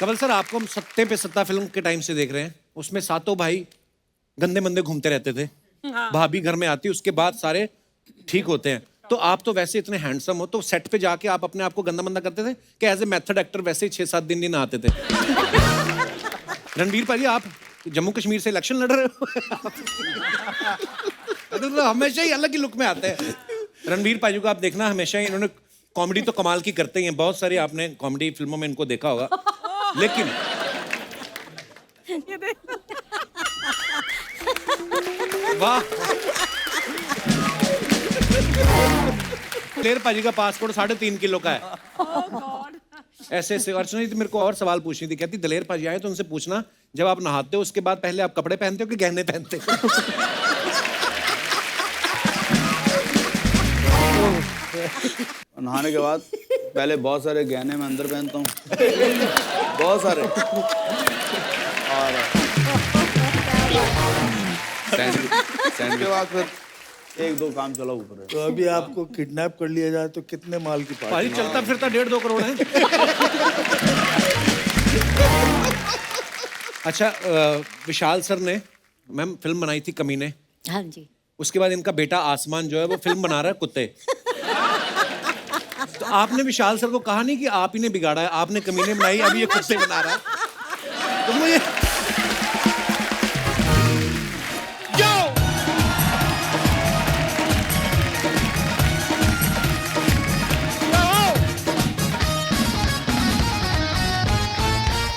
कमल sir, आपको हम सत्ते पे सत्ता फिल्म के टाइम से देख रहे हैं। उसमें सातों भाई गंदे मंदे घूमते रहते थे। भाभी घर में आती, उसके बाद सारे ठीक होते हैं। तो आप तो वैसे इतने हैंडसम हो, तो सेट पे जाके आप अपने आप को गंदा मंदा करते थे कि एज ए मेथड एक्टर वैसे ही 6-7 दिन नहीं नहाते थे? रणबीर भाई, आप जम्मू कश्मीर से इलेक्शन लड़ रहे हो? तो हमेशा ही अलग ही लुक में आते हैं रणबीर भाई को। आप देखना, हमेशा ही इन्होंने कॉमेडी तो कमाल की करते ही हैं। बहुत सारी आपने कॉमेडी फिल्मों में इनको देखा होगा, लेकिन वाह, दलेर पाजी का पासपोर्ट 3.5 किलो का है। ऐसे ऐसे। अर्चना जी, मेरे को और सवाल पूछनी थी। कहती दलेर पाजी आए तो उनसे पूछना, जब आप नहाते हो उसके बाद पहले आप कपड़े पहनते हो कि गहने पहनते हो? नहाने के बाद पहले बहुत सारे गहने मैं अंदर पहनता हूँ, बहुत सारे, और सैंड के बाद फिर 1-2 काम चला ऊपर है। तो अभी आपको किडनैप कर लिया जाए तो कितने माल की भाई पार्टी? चलता फिरता 1.5-2 करोड़ है। अच्छा, विशाल सर ने मैम फिल्म बनाई थी कमीने। हाँ जी। उसके बाद इनका बेटा आसमान जो है वो फिल्म बना रहा है कुत्ते। तो आपने विशाल सर को कहा नहीं कि आप ही ने बिगाड़ा है, आपने कमीने बनाई, अभी ये कुत्ते बना रहा है? तो मुझे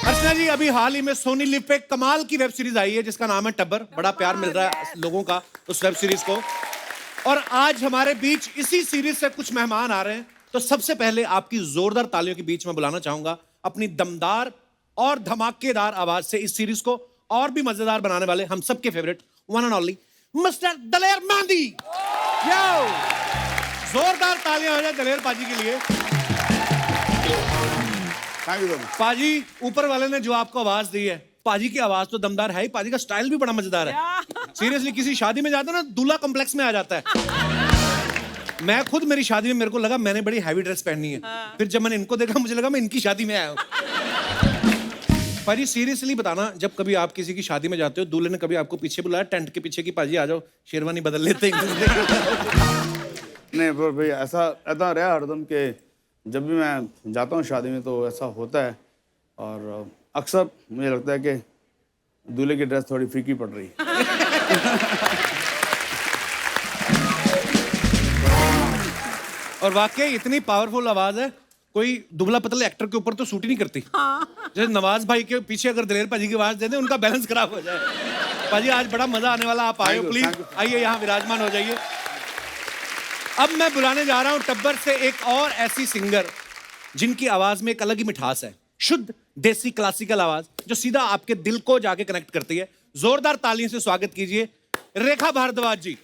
अर्चना जी, अभी हाल ही में सोनी लिव पे कमाल की वेब सीरीज आई है जिसका नाम है टब्बर। बड़ा प्यार मिल रहा है लोगों का उस वेब सीरीज को। और आज हमारे बीच इसी सीरीज से कुछ मेहमान आ रहे हैं। तो सबसे पहले आपकी जोरदार तालियों के बीच में बुलाना चाहूंगा अपनी दमदार और धमाकेदार आवाज से इस सीरीज को और भी मजेदार बनाने वाले हम सबके favourite one and only mister Daler Mehndi. Yo, जोरदार तालियां हो जाए दलेर पाजी के लिए। पाजी, ऊपर वाले ने जो आपको आवाज दी है, पाजी की आवाज तो दमदार है ही, पाजी का स्टाइल भी बड़ा मजेदार है। सीरियसली, किसी शादी में जाता ना, दूल्हा कॉम्प्लेक्स में आ जाता है। मैं खुद, मेरी शादी में मेरे को लगा मैंने बड़ी हैवी ड्रेस पहननी है। फिर जब मैंने इनको देखा मुझे लगा मैं इनकी शादी में आया हूँ। पाजी सीरियसली बताना, जब कभी आप किसी की शादी में जाते हो, दूल्हे ने कभी आपको पीछे बुलाया टेंट के पीछे की, पाजी आ जाओ शेरवानी बदल लेते हैं? नहीं पर भाई ऐसा रहा हरदम के जब भी मैं जाता हूँ शादी में तो ऐसा होता है। और अक्सर मुझे लगता है कि दूल्हे की ड्रेस थोड़ी फीकी पड़ रही है। और वाकई इतनी पावरफुल आवाज है, कोई दुबला पतले एक्टर के ऊपर तो सूट ही नहीं करती। जैसे नवाज भाई के पीछे अगर दलेर पाजी की आवाज दे दें, उनका बैलेंस खराब हो जाए। पाजी, आज बड़ा मजा आने वाला, आप आए हो, प्लीज आइए यहाँ विराजमान हो जाइए। अब मैं बुलाने जा रहा हूं टब्बर से एक और ऐसी सिंगर जिनकी आवाज में एक अलग ही मिठास है, शुद्ध देसी क्लासिकल आवाज जो सीधा आपके दिल को जाके कनेक्ट करती है। जोरदार तालियों से स्वागत कीजिए रेखा भारद्वाज जी।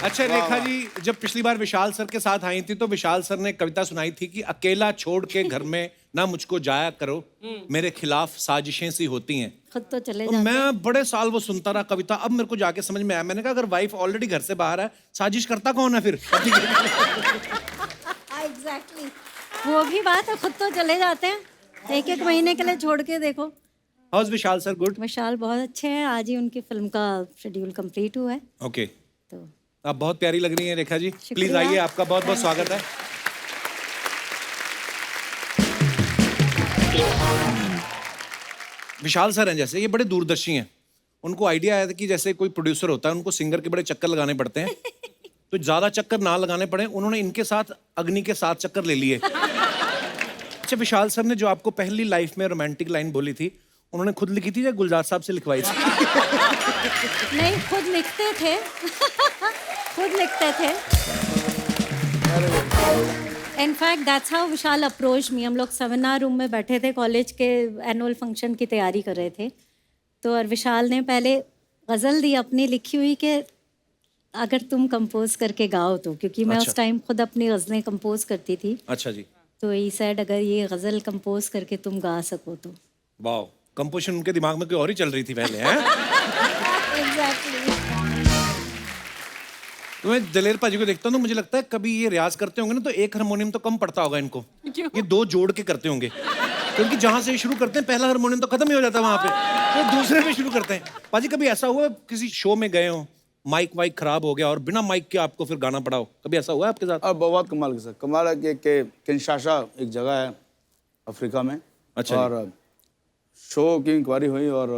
अच्छा रेखा जी, जब पिछली बार विशाल सर के साथ आई थी तो विशाल सर ने कविता सुनाई थी कि अकेला छोड़ के घर में ना मुझको जाया करो, मेरे खिलाफ साजिशें सी होती हैं। खुद तो चले तो जाते हैं। मैं बड़े साल वो सुनता रहा कविता, अब मेरे को जाके समझ में आया। मैंने कहा अगर वाइफ ऑलरेडी घर से बाहर है, साजिश करता कौन है फिर? एग्जैक्टली, वो भी बात है, खुद तो चले जाते हैं। 1-1 महीने के लिए छोड़ के देखो। हाउस विशाल सर? गुड। विशाल बहुत अच्छे हैं, आज ही उनकी फिल्म का शेड्यूल कंप्लीट हुआ है। ओके, तो आप बहुत प्यारी लग रही हैं रेखा जी। शुक्रिया। प्लीज आइए, आपका बहुत बहुत स्वागत है। विशाल सर हैं जैसे, ये बड़े दूरदर्शी हैं। उनको आइडिया आया था कि जैसे कोई प्रोड्यूसर होता है, उनको सिंगर के बड़े चक्कर लगाने पड़ते हैं, तो ज्यादा चक्कर ना लगाने पड़े, उन्होंने इनके साथ अग्नि के 7 चक्कर ले लिए। अच्छा, विशाल सर ने जो आपको पहली लाइफ में रोमांटिक लाइन बोली थी, उन्होंने खुद लिखी थी या गुलजार साहब से लिखवाई थी? नहीं, खुद लिखते थे। खुद लिखते थे। In fact that's how Vishal approach me. हम लोग सेमिनार रूम में बैठे थे, कॉलेज के एनुअल फंक्शन की तैयारी कर रहे थे, तो और विशाल ने पहले गज़ल दी अपनी लिखी हुई कि अगर तुम कंपोज करके गाओ तो, क्योंकि मैं अच्छा। उस टाइम खुद अपनी गज़लें कंपोज करती थी। अच्छा जी। तो ही सेड अगर ये गज़ल कंपोज करके तुम गा सको तो। वाह, कंपोजिशन उनके दिमाग में कोई और ही चल रही थी पहले, हैं? एग्जैक्टली। तो मैं दलेर पाजी को देखता हूँ तो मुझे लगता है कभी ये रियाज करते होंगे ना तो एक हारमोनियम तो कम पड़ता होगा इनको, ये 2 जोड़ के करते होंगे, क्योंकि जहां से शुरू करते हैं पहला हारमोनियम तो खत्म ही हो जाता है वहां पे, तो दूसरे में शुरू करते हैं। पाजी कभी ऐसा हुआ किसी शो में गए हो, माइक वाइक खराब हो गया और बिना माइक के आपको फिर गाना पड़ा हो, कभी ऐसा हुआ है आपके साथ? और बहुत कमाल के साथ कमाल है कि किनशासा एक जगह है अफ्रीका में। अच्छा और शो की इंक्वायरी हुई और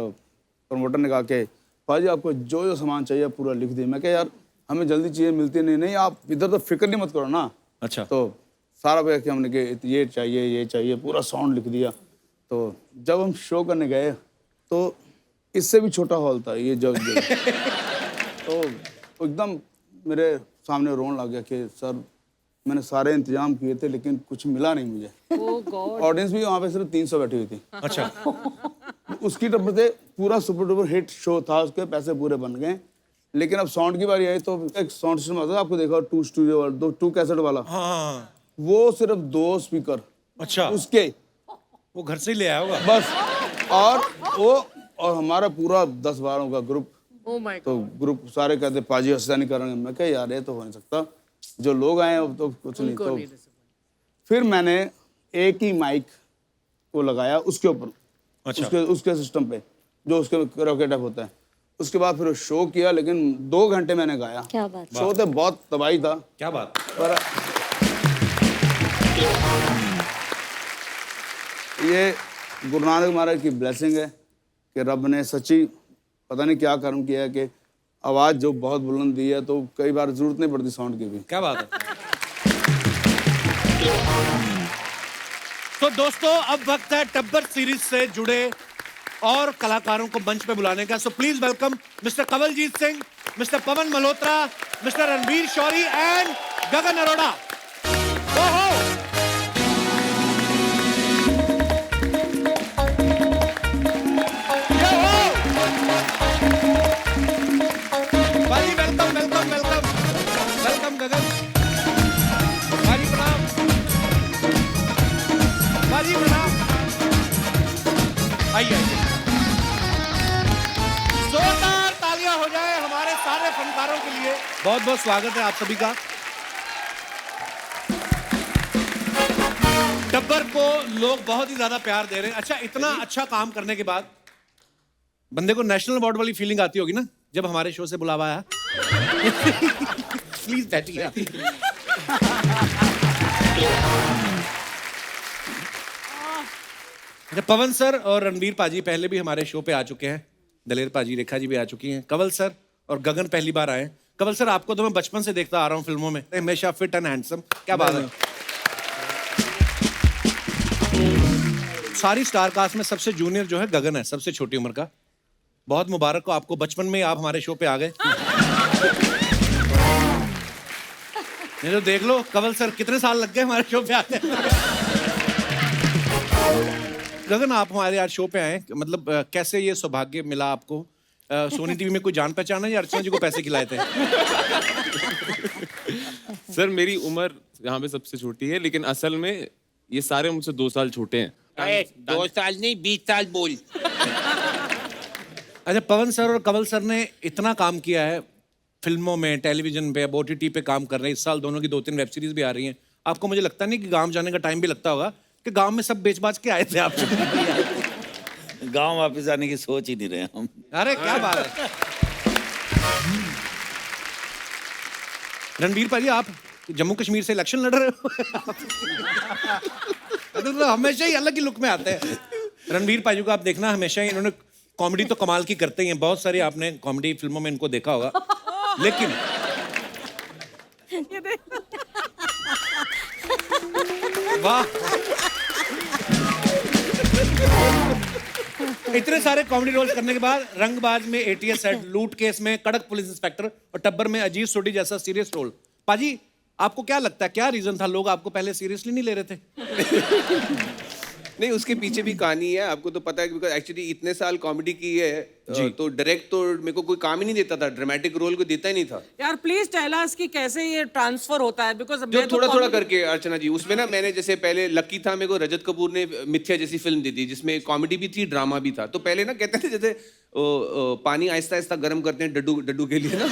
प्रमोटर ने कहा कि भाजी आपको जो जो सामान चाहिए पूरा लिख दिए। मैं कहा यार हमें जल्दी चीज़ें मिलती नहीं, आप इधर तो फिक्र नहीं मत करो ना। अच्छा। तो सारा पैक हमने कि ये चाहिए पूरा साउंड लिख दिया। तो जब हम शो करने गए तो इससे भी छोटा हॉल था ये जब तो एकदम मेरे सामने रोने लग गया कि सर मैंने सारे इंतजाम किए थे लेकिन कुछ मिला नहीं मुझे। ऑडियंस भी वहाँ पे सिर्फ 300 बैठी हुई थी। अच्छा। उसकी तरफ से पूरा सुपर डुपर हिट शो था, उसके पैसे पूरे बन गए। लेकिन अब साउंड की बारी आई तो एक साउंड सिस्टम आता था, आपको देखा 2 स्टूडियो वाला 2 कैसेट वाला। हाँ। वो सिर्फ 2 स्पीकर। अच्छा। उसके वो घर से ही ले आया होगा बस। और हमारा पूरा 10-12 का ग्रुप। तो ग्रुप सारे कहते पाजी हंसा नहीं करेंगे। मैं कहा यार ये तो हो नहीं सकता, जो लोग आए हैं तो कुछ नहीं। तो फिर मैंने एक ही माइक को लगाया उसके ऊपर। अच्छा। उसके सिस्टम पे जो उसके रॉकेट अप होता है। उसके बाद फिर शो किया, लेकिन 2 घंटे मैंने गाया। क्या बात। शो तो बहुत तबाही था। क्या बात। पर ये गुरु नानक महाराज की ब्लेसिंग है कि रब ने सच्ची पता नहीं क्या कर्म किया है कि आवाज़ जो बहुत बुलंद दी है, तो कई बार जरूरत नहीं पड़ती साउंड की भी। क्या बात है। तो दोस्तों अब वक्त है टब्बर सीरीज से जुड़े और कलाकारों को मंच पे बुलाने का। So please welcome mister Kawaljeet Singh, mister Pawan Malhotra, mister Ranvir Shorey and Gagan Arora. ओहो। भाई welcome welcome welcome welcome Gagan भाई, प्रणाम भाई, प्रणाम। आइए जोरदार तालियां हो जाए हमारे सारे फनकारों के लिए। बहुत बहुत स्वागत है आप सभी का। टब्बर को लोग बहुत ही ज्यादा प्यार दे रहे हैं। अच्छा, इतना अच्छा काम करने के बाद बंदे को नेशनल अवार्ड वाली फीलिंग आती होगी ना जब हमारे शो से बुलावा आया। प्लीज बैठिए। अच्छा, पवन सर और रणवीर पाजी पहले भी हमारे शो पे आ चुके हैं, दलेर पाजी, रेखा जी भी आ चुकी हैं, कवल सर और गगन पहली बार आए हैं। कवल सर आपको तो मैं बचपन से देखता आ रहा हूँ फिल्मों में, हमेशा फिट एंड हैंडसम। क्या बात है। सारी स्टार कास्ट में सबसे जूनियर जो है गगन है, सबसे छोटी उम्र का। बहुत मुबारक हो आपको, बचपन में ही आप हमारे शो पे आ गए। नहीं तो देख लो कवल सर कितने साल लग गए हमारे शो पे आते हैं। गगन आप हमारे आज शो पे आए, मतलब कैसे ये सौभाग्य मिला आपको? सोनी टीवी में कोई जान पहचान है या अर्चना जी को पैसे खिलाए थे? सर मेरी उम्र यहाँ पे सबसे छोटी है, लेकिन असल में ये सारे मुझसे 2 साल छोटे हैं। 2 साल नहीं 20 साल बोल। अच्छा, पवन सर और कवल सर ने इतना काम किया है फिल्मों में, टेलीविजन पे, अब OTT पे काम कर रहे हैं। इस साल दोनों की 2-3 वेब सीरीज भी आ रही हैं। आपको मुझे लगता नहीं कि गांव जाने का टाइम भी लगता होगा कि गांव में सब बेच बाच के आए थे आप? गांव वापस आने की सोच ही नहीं रहे हम। अरे क्या बात है। रणवीर भाई आप जम्मू कश्मीर से इलेक्शन लड़ रहे हो? तो हमेशा ही अलग ही लुक में आते हैं रणवीर भाई को। आप देखना हमेशा ही इन्होंने कॉमेडी तो कमाल की करते ही हैं, बहुत सारी आपने कॉमेडी फिल्मों में इनको देखा होगा, लेकिन वाह, इतने सारे कॉमेडी रोल्स करने के बाद रंगबाज में ATS सेट, लूट केस में कड़क पुलिस इंस्पेक्टर और टब्बर में अजीत सोडी जैसा सीरियस रोल। पाजी आपको क्या लगता है क्या रीजन था लोग आपको पहले सीरियसली नहीं ले रहे थे? नहीं, उसके पीछे भी कहानी है, आपको तो पता है, बिकॉज एक्चुअली इतने साल कॉमेडी की है तो डायरेक्ट तो मेरे को कोई काम ही नहीं देता था, ड्रामेटिक रोल को देता ही नहीं था। यार प्लीज टेल अस कि कैसे ये ट्रांसफर होता है, बिकॉज जो थोड़ा थोड़ा करके अर्चना जी, उसमें ना मैंने जैसे पहले लकी था, मेरे को रजत कपूर ने मिथ्या जैसी फिल्म दी थी जिसमें कॉमेडी भी थी, ड्रामा भी था। तो पहले ना कहते थे जैसे पानी आहिस्ता आहिस्ता गर्म करते हैं डड्डू के लिए ना,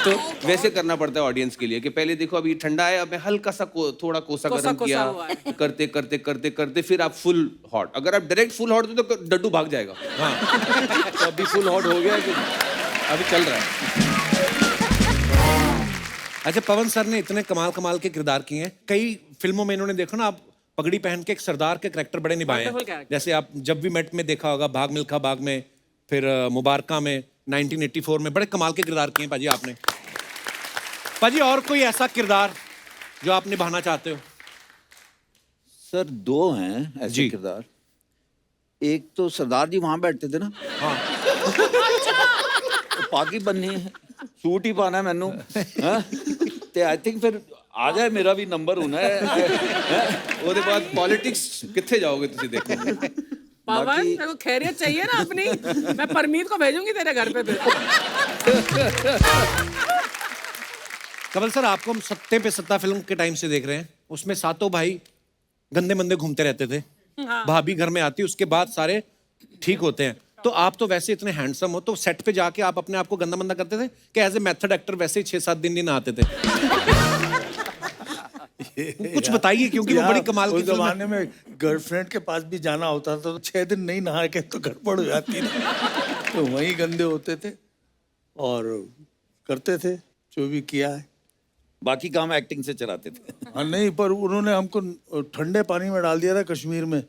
तो वैसे करना पड़ता है ऑडियंस के लिए कि पहले देखो अभी ठंडा है, अब मैं हल्का सा थोड़ा कोसा कोसा गर्म किया, हुआ है। करते करते करते करते फिर आप फुल हॉट। अगर आप डायरेक्ट फुल हॉट तो डड्डू भाग जाएगा। हाँ तो अभी फुल हॉट हो गया कि अभी चल रहा है। अच्छा, पवन सर ने इतने कमाल कमाल के किरदार किए हैं, कई फिल्मों में इन्होंने देखो ना, आप पगड़ी पहन के एक सरदार के करैक्टर बड़े निभाए Wonderful हैं। character। जैसे आप जब भी मेट में देखा होगा, भाग मिल्खा भाग में, फिर मुबारका में, 1984 में, बड़े कमाल के किरदार किए हैं पाजी आपने। पाजी और कोई ऐसा किरदार जो आप निभाना चाहते हो? सर दो हैं ऐसे जी। किरदार। एक तो सरदार जी वहां बैठते थे ना, हाँ पाकी बननी है, सूट ही पाना है मैनू, हाँ? ते आई थिंक फिर आ जाए, मेरा भी नंबर होना है। ਉਹਦੇ ਬਾਅਦ पॉलिटिक्स कितने जाओगे तुसी देखने? पवन तेरे को खैरियत चाहिए ना अपनी, मैं परमीत को भेजूंगी तेरे घर पे फिर। कमल सर, आपको हम सत्ते पे सत्ता फिल्म के टाइम से देख रहे हैं। उसमें सातों भाई गंदे मंदे घूमते रहते थे, भाभी घर में आती, उसके बाद सारे ठीक होते हैं। तो आप तो वैसे इतने हैंडसम हो, तो सेट पे जाके आप अपने आप को गंदा मंदा करते थे कि एज ए मेथड एक्टर वैसे ही 6-7 दिन नहीं नहाते थे? कुछ बताइए, क्योंकि वो बड़ी कमाल की उस फिल्म है। जमाने में गर्लफ्रेंड के पास भी जाना होता था तो 6 दिन नहीं नहा के तो गड़बड़ हो जाती ना, तो वहीं गंदे होते थे और करते थे जो भी किया है। बाकी काम एक्टिंग से चलाते थे। हाँ नहीं, पर उन्होंने हमको ठंडे पानी में डाल दिया था कश्मीर में,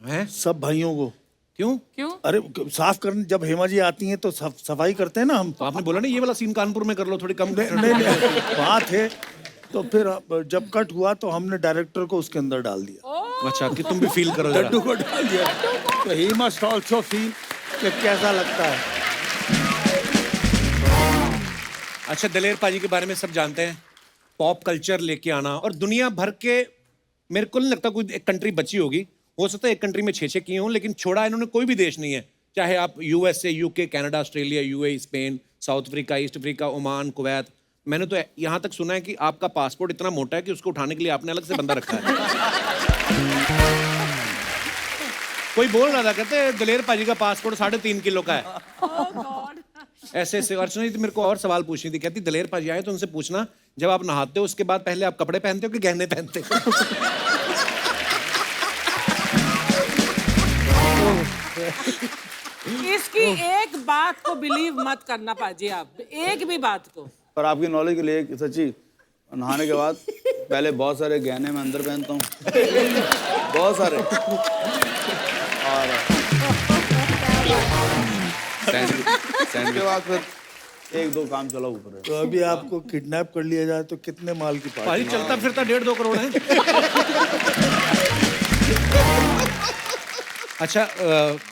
हैं? सब भाइयों को। क्यों? क्यों? अरे साफ करने जब हेमा जी आती हैं तो सफाई करते हैं ना हम। तो आपने बोला ना ये वाला सीन कानपुर में कर लो, थोड़ी कम। नहीं वहाँ थे, तो फिर जब कट हुआ तो हमने डायरेक्टर को उसके अंदर डाल दिया, अच्छा, कि तुम भी फील करो जरा। लड्डू को डाल दिया, तो ही मस्ट ऑल्सो फील कि कैसा लगता है। अच्छा, दलेर पाजी के बारे में सब जानते हैं, पॉप कल्चर लेके आना, और दुनिया भर के, मेरे को नहीं लगता कोई एक कंट्री बची होगी, हो सकता है एक कंट्री में 6-6 किए हों, लेकिन छोड़ा इन्होंने कोई भी देश नहीं है। चाहे आप USA, UK, Canada, Australia, UAE, Spain, south Africa, east Africa, Oman, Kuwait. मैंने तो यहाँ तक सुना है कि आपका पासपोर्ट इतना मोटा है कि उसको उठाने के लिए आपने अलग से बंदा रखा है। कोई बोल रहा था, कहते दलेर पाजी का पासपोर्ट 3.5 किलो का है। ऐसे ऐसे। अर्चना जी मेरे को और सवाल पूछनी थी, कहती दलेर पाजी आए तो उनसे पूछना, जब आप नहाते हो उसके बाद पहले आप कपड़े पहनते हो कि गहने पहनते हो? इसकी एक बात को बिलीव मत करना पाजी, आप एक भी बात को। पर आपकी नॉलेज के लिए एक सच्ची, नहाने के बाद पहले बहुत सारे गहने मैं अंदर पहनता हूँ, बहुत सारे, और उसके बाद फिर 1-2 काम चला ऊपर है। तो अभी आपको किडनैप कर लिया जाए तो कितने माल की पाजी पार्टी? चलता फिरता 1.5-2 करोड़ है। अच्छा,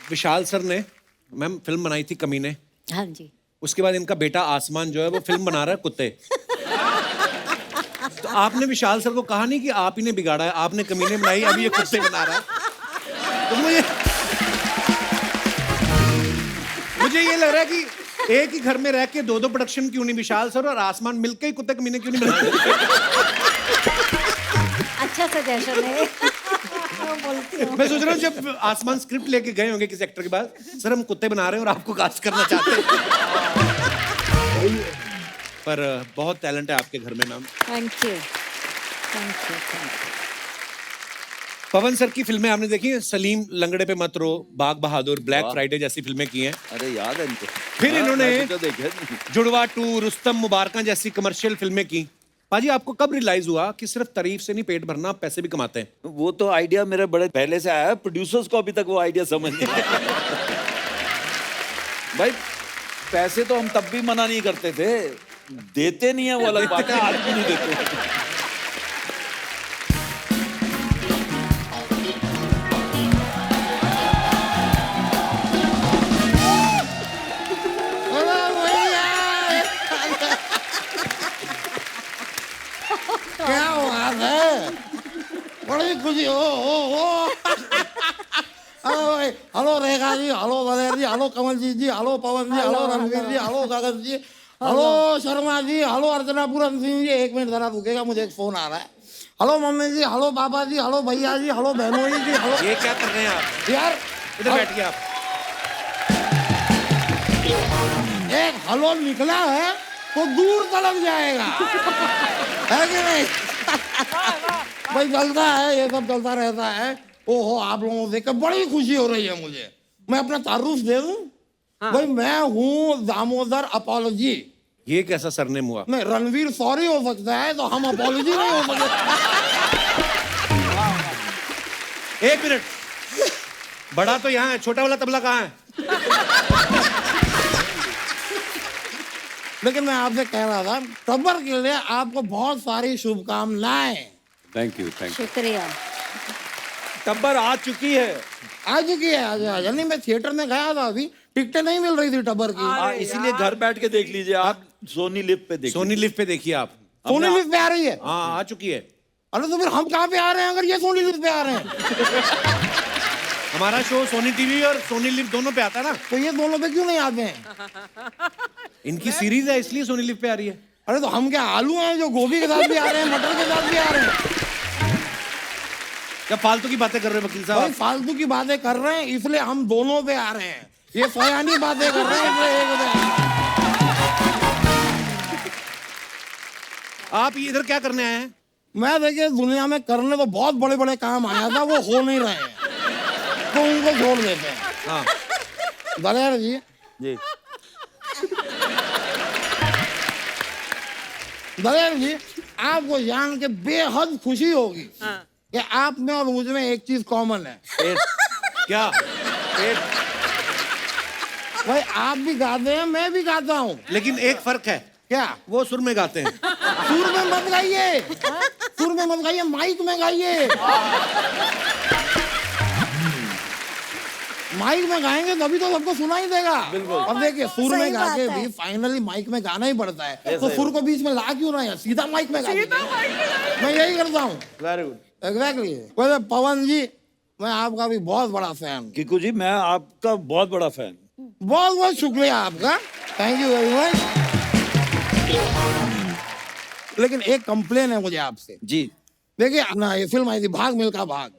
विशाल सर ने मैम फिल्म बनाई थी कमीने, हाँ जी। उसके बाद इनका बेटा आसमान जो है वो फिल्म बना रहा है कुत्ते। तो आपने विशाल सर को कहा नहीं कि आप ही ने बिगाड़ा है, आपने कमीने बनाई, अभी ये कुत्ते बना रहा है? तो मुझे ये लग रहा है कि एक ही घर में रह के 2-2 प्रोडक्शन क्यों नहीं, विशाल सर और आसमान मिलके ही कुत्ते कमीने क्यों नहीं बनाते? अच्छा सजेशन है। बोलती हूँ। मैं सोच रहा हूँ जब आसमान स्क्रिप्ट लेके गए होंगे किसी एक्टर के पास, सर हम कुत्ते बना रहे हैं और आपको कास्ट करना चाहते हैं। पर बहुत टैलेंट है आपके घर में ma'am. Thank you, thank you, thank you. Pawan sir की फिल्में आपने देखी हैं? सलीम, लंगड़े पे मत रो, बाग बहादुर, ब्लैक फ्राइडे जैसी फिल्में की हैं। अरे याद है इनको। फिर इन्होंने मैंने तो देखे नहीं। जुड़वा 2, रुस्तम, मुबारका जैसी कमर्शियल फिल्में की। पाजी आपको कब रियलाइज हुआ कि सिर्फ तारीफ से नहीं पेट भरना, आप पैसे भी कमाते हैं? वो तो आइडिया मेरे बड़े पहले से आया है, प्रोड्यूसर्स को अभी तक वो आइडिया समझ नहीं आया। भाई पैसे तो हम तब भी मना नहीं करते थे, देते नहीं है वो अलग बात है, आज भी नहीं देते। क्या बात है, बड़ी खुशी हो। हेलो रेखा जी, हेलो बलेर जी, हेलो कमल जी, हेलो पवन जी, हेलो रणवीर जी, हेलो गगन जी, hello Sharma ji, hello Archana Puran Singh ji. 1 minute जरा रुकेगा, मुझे एक फोन आ रहा है। हेलो मम्मी जी, हेलो पापा जी, हेलो भैया जी, हेलो बहनोई जी, हेलो। ये क्या कर रहे हैं आप? यार इधर बैठिए आप। एक हेलो निकला है तो दूर तलक जाएगा, है कि नहीं? भाई चलता है, ये सब चलता रहता है। ओहो, आप लोगों को देखकर बड़ी खुशी हो रही है मुझे। मैं अपना तारुफ दे दूं? भाई मैं हूँ दामोदर अपॉलॉजी। ये कैसा सरनेम हुआ? नहीं, रणवीर सॉरी हो सकता है, तो हम अपॉलॉजी नहीं हो सकते। एक मिनट, बड़ा तो यहाँ है, छोटा वाला तबला कहाँ है? लेकिन मैं आपसे कह रहा था, टब्बर के लिए आपको बहुत सारी शुभकामनाएं। Thank you, thank you. शुक्रिया। टब्बर आ चुकी है। आ चुकी है, आज नहीं, मैं थिएटर में गया था अभी, टिकटें नहीं मिल रही थी टब्बर की। इसीलिए घर बैठ के देख लीजिए आप, सोनी लिव पे देखिए। सोनी लिव पे देखिए आप। सोनी लिव पे आ रही है? हाँ, आ चुकी है। अरे तो फिर हम कहाँ पे आ रहे हैं अगर ये सोनी लिव पे आ रहे हैं? हमारा शो सोनी टीवी और सोनी लिव दोनों पे आता है ना। तो ये दोनों पे क्यों नहीं आते हैं? इनकी सीरीज है इसलिए सोनी लिव पे आ रही है। अरे तो हम क्या आलू हैं जो गोभी के साथ भी आ रहे हैं, मटर के साथ भी आ रहे हैं? क्या फालतू की बातें कर रहे हैं वकील भाई साहब? फालतू की बातें कर रहे हैं इसलिए हम दोनों पे आ रहे हैं। ये सयानी बातें कर रहे हैं इसलिए एक पे आ रहे हैं। आप इधर क्या करने आए हैं? मैं देखिए दुनिया में करने तो बहुत बड़े बड़े काम आया था, वो हो नहीं रहे हैं, तो उनको छोड़ देते हैं। हाँ, दलेर जी, जी दलेर जी, आपको जान के बेहद खुशी होगी कि आप में और मुझ में एक चीज कॉमन है। क्या? भाई आप भी गाते हैं, मैं भी गाता हूँ। लेकिन एक फर्क है, क्या? वो सुर में गाते हैं। सुर में मत गाइए, सुर में मत गाइए, माइक में गाइए। माइक में गाएंगे तभी तो सबको सुनाई देगा। अब देखिए सुर में गा के भी फाइनली माइक में गाना ही पड़ता है, तो सुर को बीच में ला क्यों रहे हैं, सीधा माइक में गा दीजिए। मैं यही करता हूँ। Very good. एग्जैक्टली। वैसे पवन जी, मैं आपका भी बहुत बड़ा फैन। किकू जी, मैं आपका बहुत बड़ा फैन। बहुत बहुत शुक्रिया आपका, थैंक यू वेरी मच। लेकिन एक कंप्लेन है मुझे आपसे। जी। देखिए ना, ये फिल्म आई थी भाग मिल्खा भाग,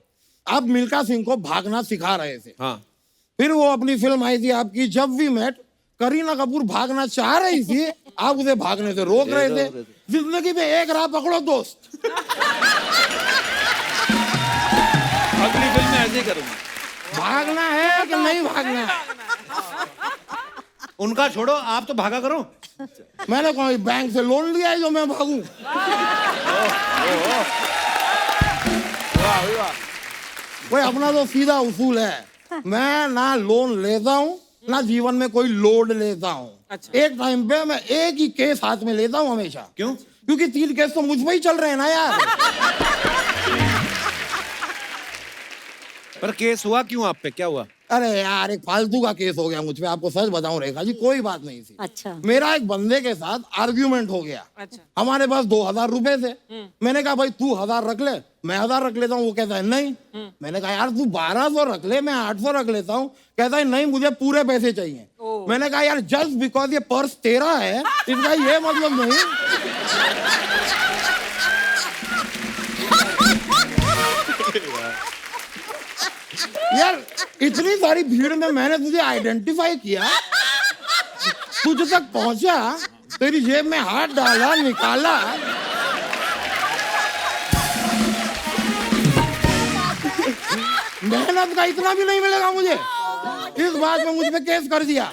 आप मिल्खा सिंह को भागना सिखा रहे थे। हाँ, फिर वो अपनी फिल्म आई थी आपकी जब वी मेट, करीना कपूर भागना चाह रही थी, आप उसे भागने से रोक रहे थे। जिंदगी में एक राह पकड़ो दोस्त। अगली फिल्म में ऐसे ही करूंगा। भागना है कि नहीं भागना है? उनका छोड़ो, आप तो भागा करो। मैंने कोई बैंक से लोन लिया है जो मैं भागूं? कोई अपना तो सीधा उसूल है, मैं ना लोन लेता हूँ ना जीवन में कोई लोड लेता हूँ। एक टाइम पे मैं एक ही केस हाथ में लेता हूँ हमेशा। क्यों? क्योंकि 3 केस तो मुझ पे ही चल रहे हैं ना यार। पर केस हुआ क्यों आप पे? क्या हुआ? अरे यार, एक फालतू का केस हो गया मुझ पे। आपको सच बताऊं रेखा जी, कोई बात नहीं थी। अच्छा। मेरा एक बंदे के साथ आर्ग्यूमेंट हो गया। अच्छा। हमारे पास 2000 रुपए थे। मैंने कहा भाई तू 1000 रख ले, मैं 1000 रख लेता हूँ। वो कहता है नहीं। मैंने कहा यार तू 1200 रख ले, मैं 800 रख लेता हूँ। कहता है नहीं, मुझे पूरे पैसे चाहिए। मैंने कहा यार जस्ट बिकॉज ये पर्स तेरा है इसका ये मतलब नहीं। यार इतनी सारी भीड़ में मैंने तुझे आइडेंटिफाई किया, तुझ तक पहुंचा, तेरी जेब में हाथ डाला, निकाला। मेहनत का इतना भी नहीं मिलेगा मुझे। इस बात में मुझ पे केस कर दिया।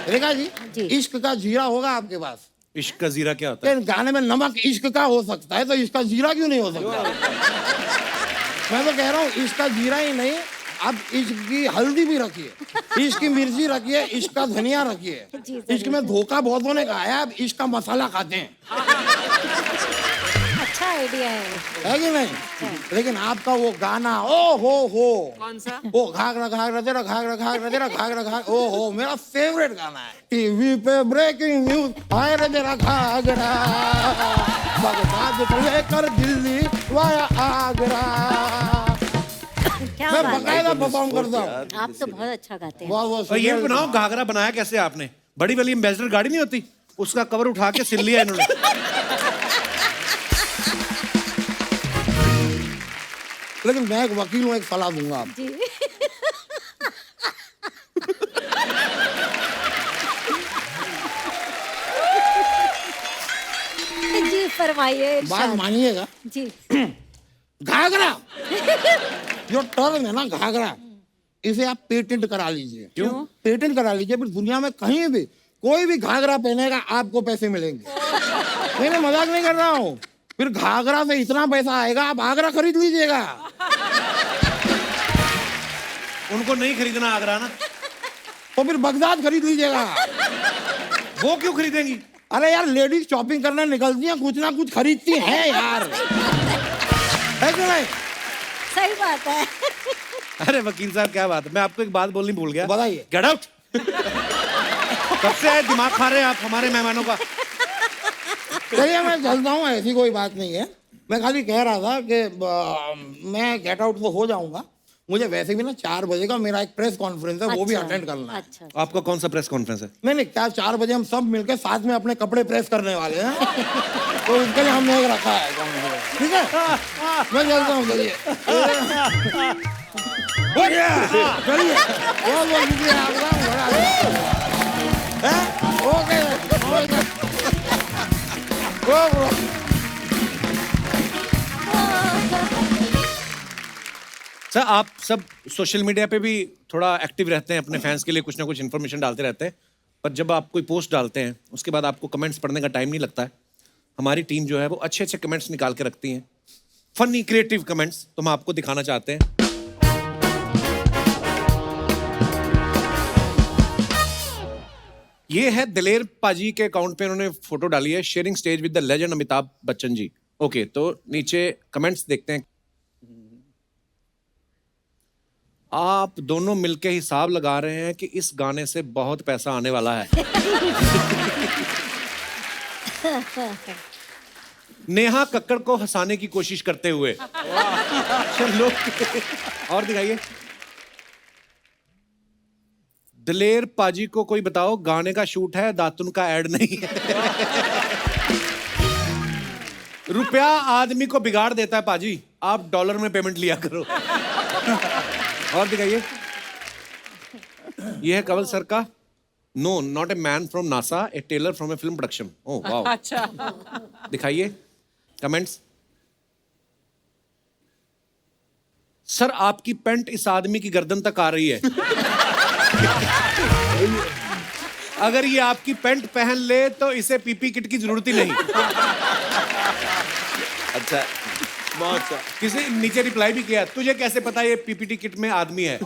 रेखा जी, इश्क का जीरा होगा आपके पास? इश्क का जीरा क्या होता है? गाने में नमक इश्क का हो सकता है, तो इसका जीरा क्यों नहीं हो सकता? मैं तो कह रहा हूँ इसका जीरा ही नहीं, आप इश्क की हल्दी भी रखिए, इश्क की मिर्ची रखिए, इश्क का धनिया रखिए। इश्क में धोखा बहुत होने का है, आप इश्क का मसाला खाते हैं। अच्छा आइडिया है कि नहीं? लेकिन आपका वो गाना ओ हो कौन सा? वो घाघरा घाघरा तेरा घाघरा घाघरा तेरा घाघरा घाघरा, ओ हो मेरा फेवरेट गाना है। टीवी पे ब्रेकिंग न्यूज, हाय रे तेरा घाघरा, बगदाद से लेकर दिल्ली वाया आगरा। क्या मैं बात है। बकायदा परफॉर्म करता हूँ। आप तो बहुत अच्छा गाते हैं। वाह वाह। और ये बनाओ, घाघरा बनाया कैसे आपने? बड़ी वाली एम्बेसडर गाड़ी नहीं होती, उसका कवर उठा के सिल लिया इन्होंने। लेकिन मैं एक वकील हूँ, एक सलाह दूंगा आप। जी। फरमाइए बात इरशाद। मानिएगा, जी घाघरा जो टर्म है ना घाघरा, इसे आप पेटेंट करा लीजिए। क्यों पेटेंट करा लीजिए? फिर दुनिया में कहीं भी कोई भी घाघरा पहनेगा आपको पैसे मिलेंगे। मैं मजाक नहीं कर रहा हूँ। फिर घाघरा से इतना पैसा आएगा, आप आगरा खरीद लीजिएगा। उनको नहीं खरीदना आगरा ना, तो फिर बगदाद खरीद लीजिएगा। वो क्यों खरीदेंगी? अरे यार, लेडीज शॉपिंग करने निकलती हैं, कुछ ना कुछ खरीदती हैं यार, है कि नहीं? सही बात है। अरे वकील साहब क्या बात है, मैं आपको एक बात बोलनी भूल गया। बताइए। Get out. कब से आए दिमाग खा रहे हैं आप हमारे मेहमानों का? चलिए मैं चलता हूँ, ऐसी कोई बात नहीं है। मैं खाली कह रहा था कि मैं गेट आउट तो हो जाऊंगा, मुझे वैसे भी ना 4 बजे का मेरा एक प्रेस कॉन्फ्रेंस है, वो भी अटेंड करना है। अच्छा, आपका कौन सा प्रेस कॉन्फ्रेंस है? नहीं, क्या 4 बजे हम सब मिलकर साथ में अपने कपड़े प्रेस करने वाले हैं, तो उसके लिए हमने एक रखा है। ठीक है, मैं चलता हूँ। चलिए चलिए, बहुत बहुत शुक्रिया आपका। ओके सर, आप सब सोशल मीडिया पे भी थोड़ा एक्टिव रहते हैं, अपने फैंस के लिए कुछ ना कुछ इन्फॉर्मेशन डालते रहते हैं, पर जब आप कोई पोस्ट डालते हैं उसके बाद आपको कमेंट्स पढ़ने का टाइम नहीं लगता है। हमारी टीम जो है वो अच्छे अच्छे कमेंट्स निकाल के रखती हैं, फनी क्रिएटिव कमेंट्स, तो हम आपको दिखाना चाहते हैं। ये है दिलेर पाजी के अकाउंट पे, उन्होंने फोटो डाली है, sharing stage with the legend Amitabh Bachchan ji. Okay, तो नीचे कमेंट्स देखते हैं। आप दोनों मिलके हिसाब लगा रहे हैं कि इस गाने से बहुत पैसा आने वाला है। नेहा कक्कड़ को हंसाने की कोशिश करते हुए। चलो और दिखाइए। दिलेर पाजी को कोई बताओ, गाने का शूट है, दातुन का ऐड नहीं है। रुपया आदमी को बिगाड़ देता है पाजी, आप डॉलर में पेमेंट लिया करो। और दिखाइए। ये है कंवल सर का no not a man from NASA, a tailor from a film production. Oh wow. अच्छा, दिखाइए कमेंट्स। सर, आपकी पैंट इस आदमी की गर्दन तक आ रही है। अगर ये आपकी पैंट पहन ले तो इसे पीपी किट की जरूरत ही नहीं। अच्छा, बहुत अच्छा। किसी नीचे रिप्लाई भी किया, तुझे कैसे पता ये पीपीटी किट में आदमी है?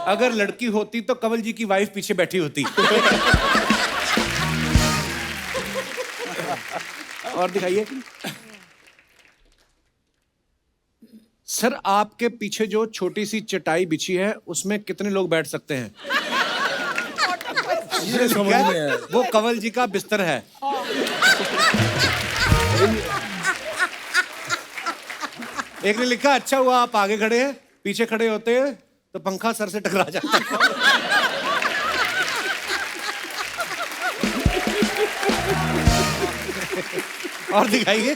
अगर लड़की होती तो कंवल जी की वाइफ पीछे बैठी होती। और दिखाइए। सर, आपके पीछे जो छोटी सी चटाई बिछी है उसमें कितने लोग बैठ सकते हैं? ये समझ में आया। वो कंवल जी का बिस्तर है। एक ने लिखा, अच्छा हुआ आप आगे खड़े हैं, पीछे खड़े होते हैं तो पंखा सर से टकरा जाता है। और दिखाइए।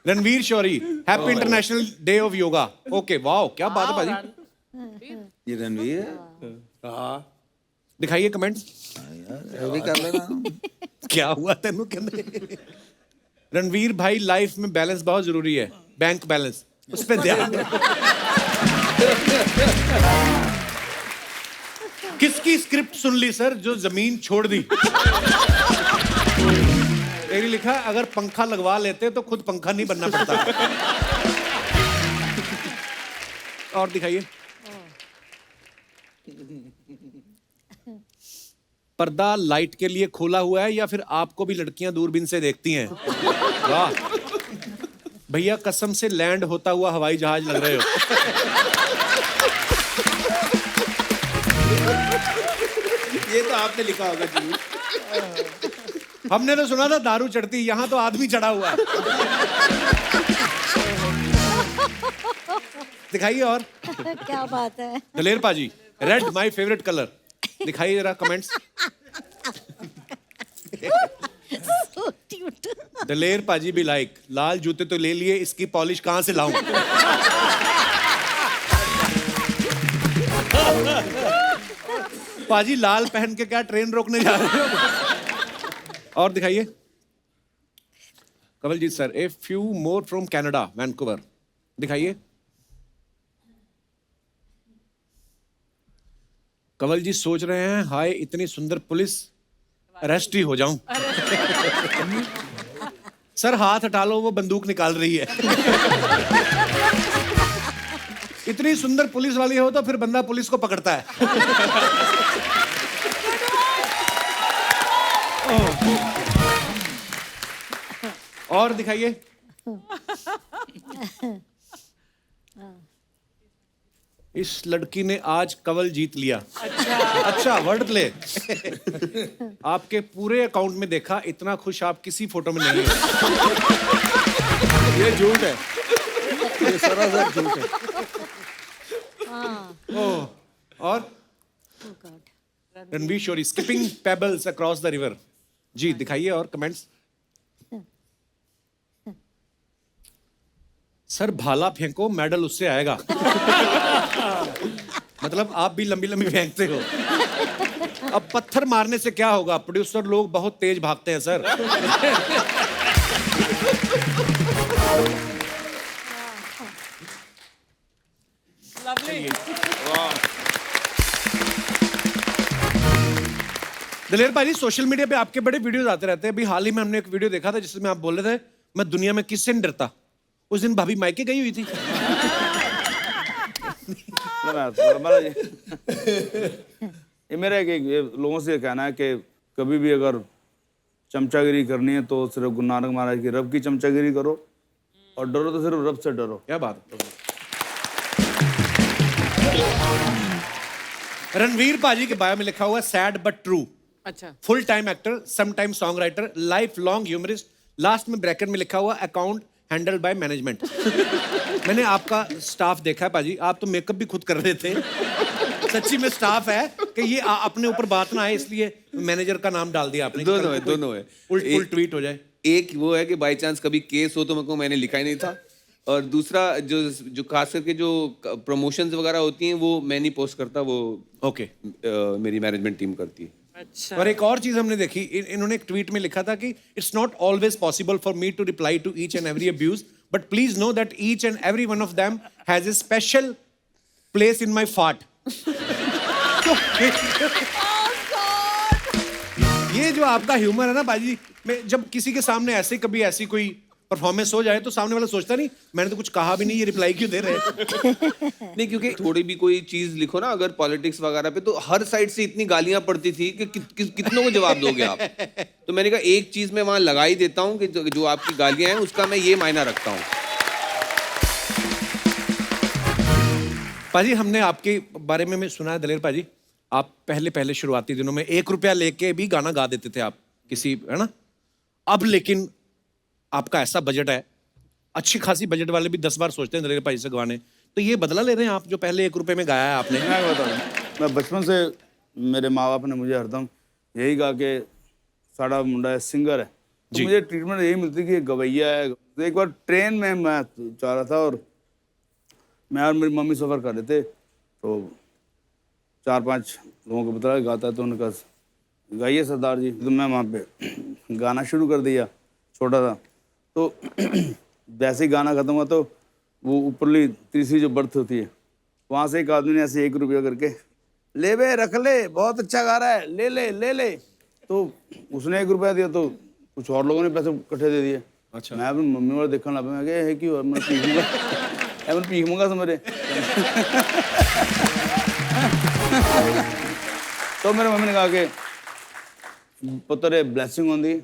Ranvir Shorey, happy international day of yoga. Okay, wow, क्या बात है भाजी। ये रणवीर है? हाँ, दिखाइए कमेंट्स। ये भी कर लेना। क्या हुआ तेनू कहने? रणवीर भाई, लाइफ में बैलेंस बहुत जरूरी है, बैंक बैलेंस, उस पर ध्यान दो। किसकी स्क्रिप्ट सुन ली सर जो जमीन छोड़ दी? एक लिखा, अगर पंखा लगवा लेते तो खुद पंखा नहीं बनना पड़ता। और दिखाइए। पर्दा लाइट के लिए खोला हुआ है या फिर आपको भी लड़कियां दूरबीन से देखती हैं? वाह भैया, कसम से लैंड होता हुआ हवाई जहाज लग रहे हो। ये तो आपने लिखा होगा जी। हमने तो सुना था दारू चढ़ती, यहाँ तो आदमी चढ़ा हुआ है। दिखाइए। और क्या बात है। दलेर पाजी, रेड माय फेवरेट कलर। दिखाइए जरा कमेंट्स। So cute. दलेर पाजी भी लाइक, लाल जूते तो ले लिए, इसकी पॉलिश कहां से लाऊं? पाजी, लाल पहन के क्या ट्रेन रोकने जा रहे हो? और दिखाइए। Kawaljeet sir, a few more from Canada, Vancouver, दिखाइए। कवल जी सोच रहे हैं, हाय इतनी सुंदर पुलिस, अरेस्ट ही हो जाऊं। सर हाथ हटा लो, वो बंदूक निकाल रही है। इतनी सुंदर पुलिस वाली हो तो फिर बंदा पुलिस को पकड़ता है। और दिखाइए। इस लड़की ने आज कवल जीत लिया। अच्छा वर्ड प्ले। आपके पूरे अकाउंट में देखा, इतना खुश आप किसी फोटो में नहीं है। ये झूठ है, ये सरासर झूठ है। और Ranvir Shorey, skipping pebbles across the river. जी दिखाइए और कमेंट्स। सर भाला फेंको, मेडल उससे आएगा। मतलब आप भी लंबी लंबी फेंकते हो। अब पत्थर मारने से क्या होगा, प्रोड्यूसर लोग बहुत तेज भागते हैं सर। लवली। दलेर भाई, सोशल मीडिया पे आपके बड़े वीडियोस आते रहते हैं। अभी हाल ही में हमने एक वीडियो देखा था जिसमें आप बोल रहे थे, मैं दुनिया में किससे नहीं डरता। उस दिन भाभी मायके गई हुई थी। ये मेरा ये लोगों से कहना है कि कभी भी अगर चमचागिरी करनी है तो सिर्फ गुरु नानक महाराज की रब की चमचागिरी करो, और डरो तो सिर्फ रब से डरो। क्या बात है। रणवीर पाजी के बायो में लिखा हुआ सैड बट ट्रू, अच्छा, full time actor, some time song writer, life long humourist. Last में ब्रैकेट में लिखा हुआ अकाउंट हैंडल्ड बाय मैनेजमेंट। मैंने आपका स्टाफ देखा है पाजी, आप तो मेकअप भी खुद कर रहे थे। सच्ची में स्टाफ है कि ये अपने ऊपर बात ना आए इसलिए मैनेजर का नाम डाल दिया आपने। दोनों है। उल्ट ट्वीट हो जाए। एक वो है कि बाय चांस कभी केस हो तो मेरे को, मैंने लिखा ही नहीं था। और दूसरा जो खास करके जो प्रमोशंस वगैरह होती हैं वो मैं नहीं पोस्ट करता, वो ओके मेरी मैनेजमेंट टीम करती है। अच्छा। और एक और चीज हमने देखी, इन्होंने एक ट्वीट में लिखा था कि it's not always possible for me to reply to each and every abuse, but please know that each and every one of them has a special place in my fart. ये जो आपका humour है ना बाजी, मैं जब किसी के सामने ऐसे कभी ऐसी कोई परफॉर्मेंस हो जाए तो सामने वाला सोचता नहीं मैंने तो कुछ कहा भी नहीं, ये रिप्लाई क्यों दे रहे हैं। नहीं, क्योंकि थोड़ी भी कोई चीज लिखो ना अगर पॉलिटिक्स वगैरह पे, तो हर साइड से इतनी गालियां पड़ती थी कि कितनों को जवाब दोगे आप। तो मैंने कहा एक चीज मैं वहां लगा ही देता हूँ कि जो आपकी गालियां हैं उसका मैं ये मायना रखता हूँ। पाजी हमने आपके बारे में सुना है दलेर पाजी, आप पहले शुरुआती दिनों में 1 रुपया लेके भी गाना गा देते थे आप किसी, है ना। अब लेकिन आपका ऐसा बजट है, अच्छी खासी बजट वाले भी 10 बार सोचते हैं दलेर भाई से गवाने। तो ये बदला ले रहे हैं आप जो पहले 1 रुपए में गाया है आपने। मैं बताऊँ, मैं बचपन से मेरे माँ बाप ने मुझे हरदम यही कहा कि साड़ा मुंडा है, सिंगर है। तो मुझे ट्रीटमेंट यही मिलती कि गवैया है। तो एक बार ट्रेन में मैं जा रहा था और मैं और मेरी मम्मी सफ़र कर रहे थे, तो 4-5 लोगों को बताया गाता है, तो उन्होंने कहा गाइए सरदार जी। तो मैं वहाँ पे गाना शुरू कर दिया, छोटा था। तो जैसे ही गाना खत्म हुआ तो वो ऊपरली तीसरी जो बर्थ होती है, वहाँ से एक आदमी ने ऐसे 1 रुपया करके, ले बे रख ले, बहुत अच्छा गा रहा है, ले ले ले ले। तो उसने 1 रुपया दिया तो कुछ और लोगों ने पैसे इकट्ठे दे दिए। अच्छा। मैं अपनी मम्मी वाले देखने लगा, मैं क्या है कि मैं पीक मूंगा समझे। तो मेरे मम्मी ने कहा कि पुत्र ब्लैसिंग होंगी,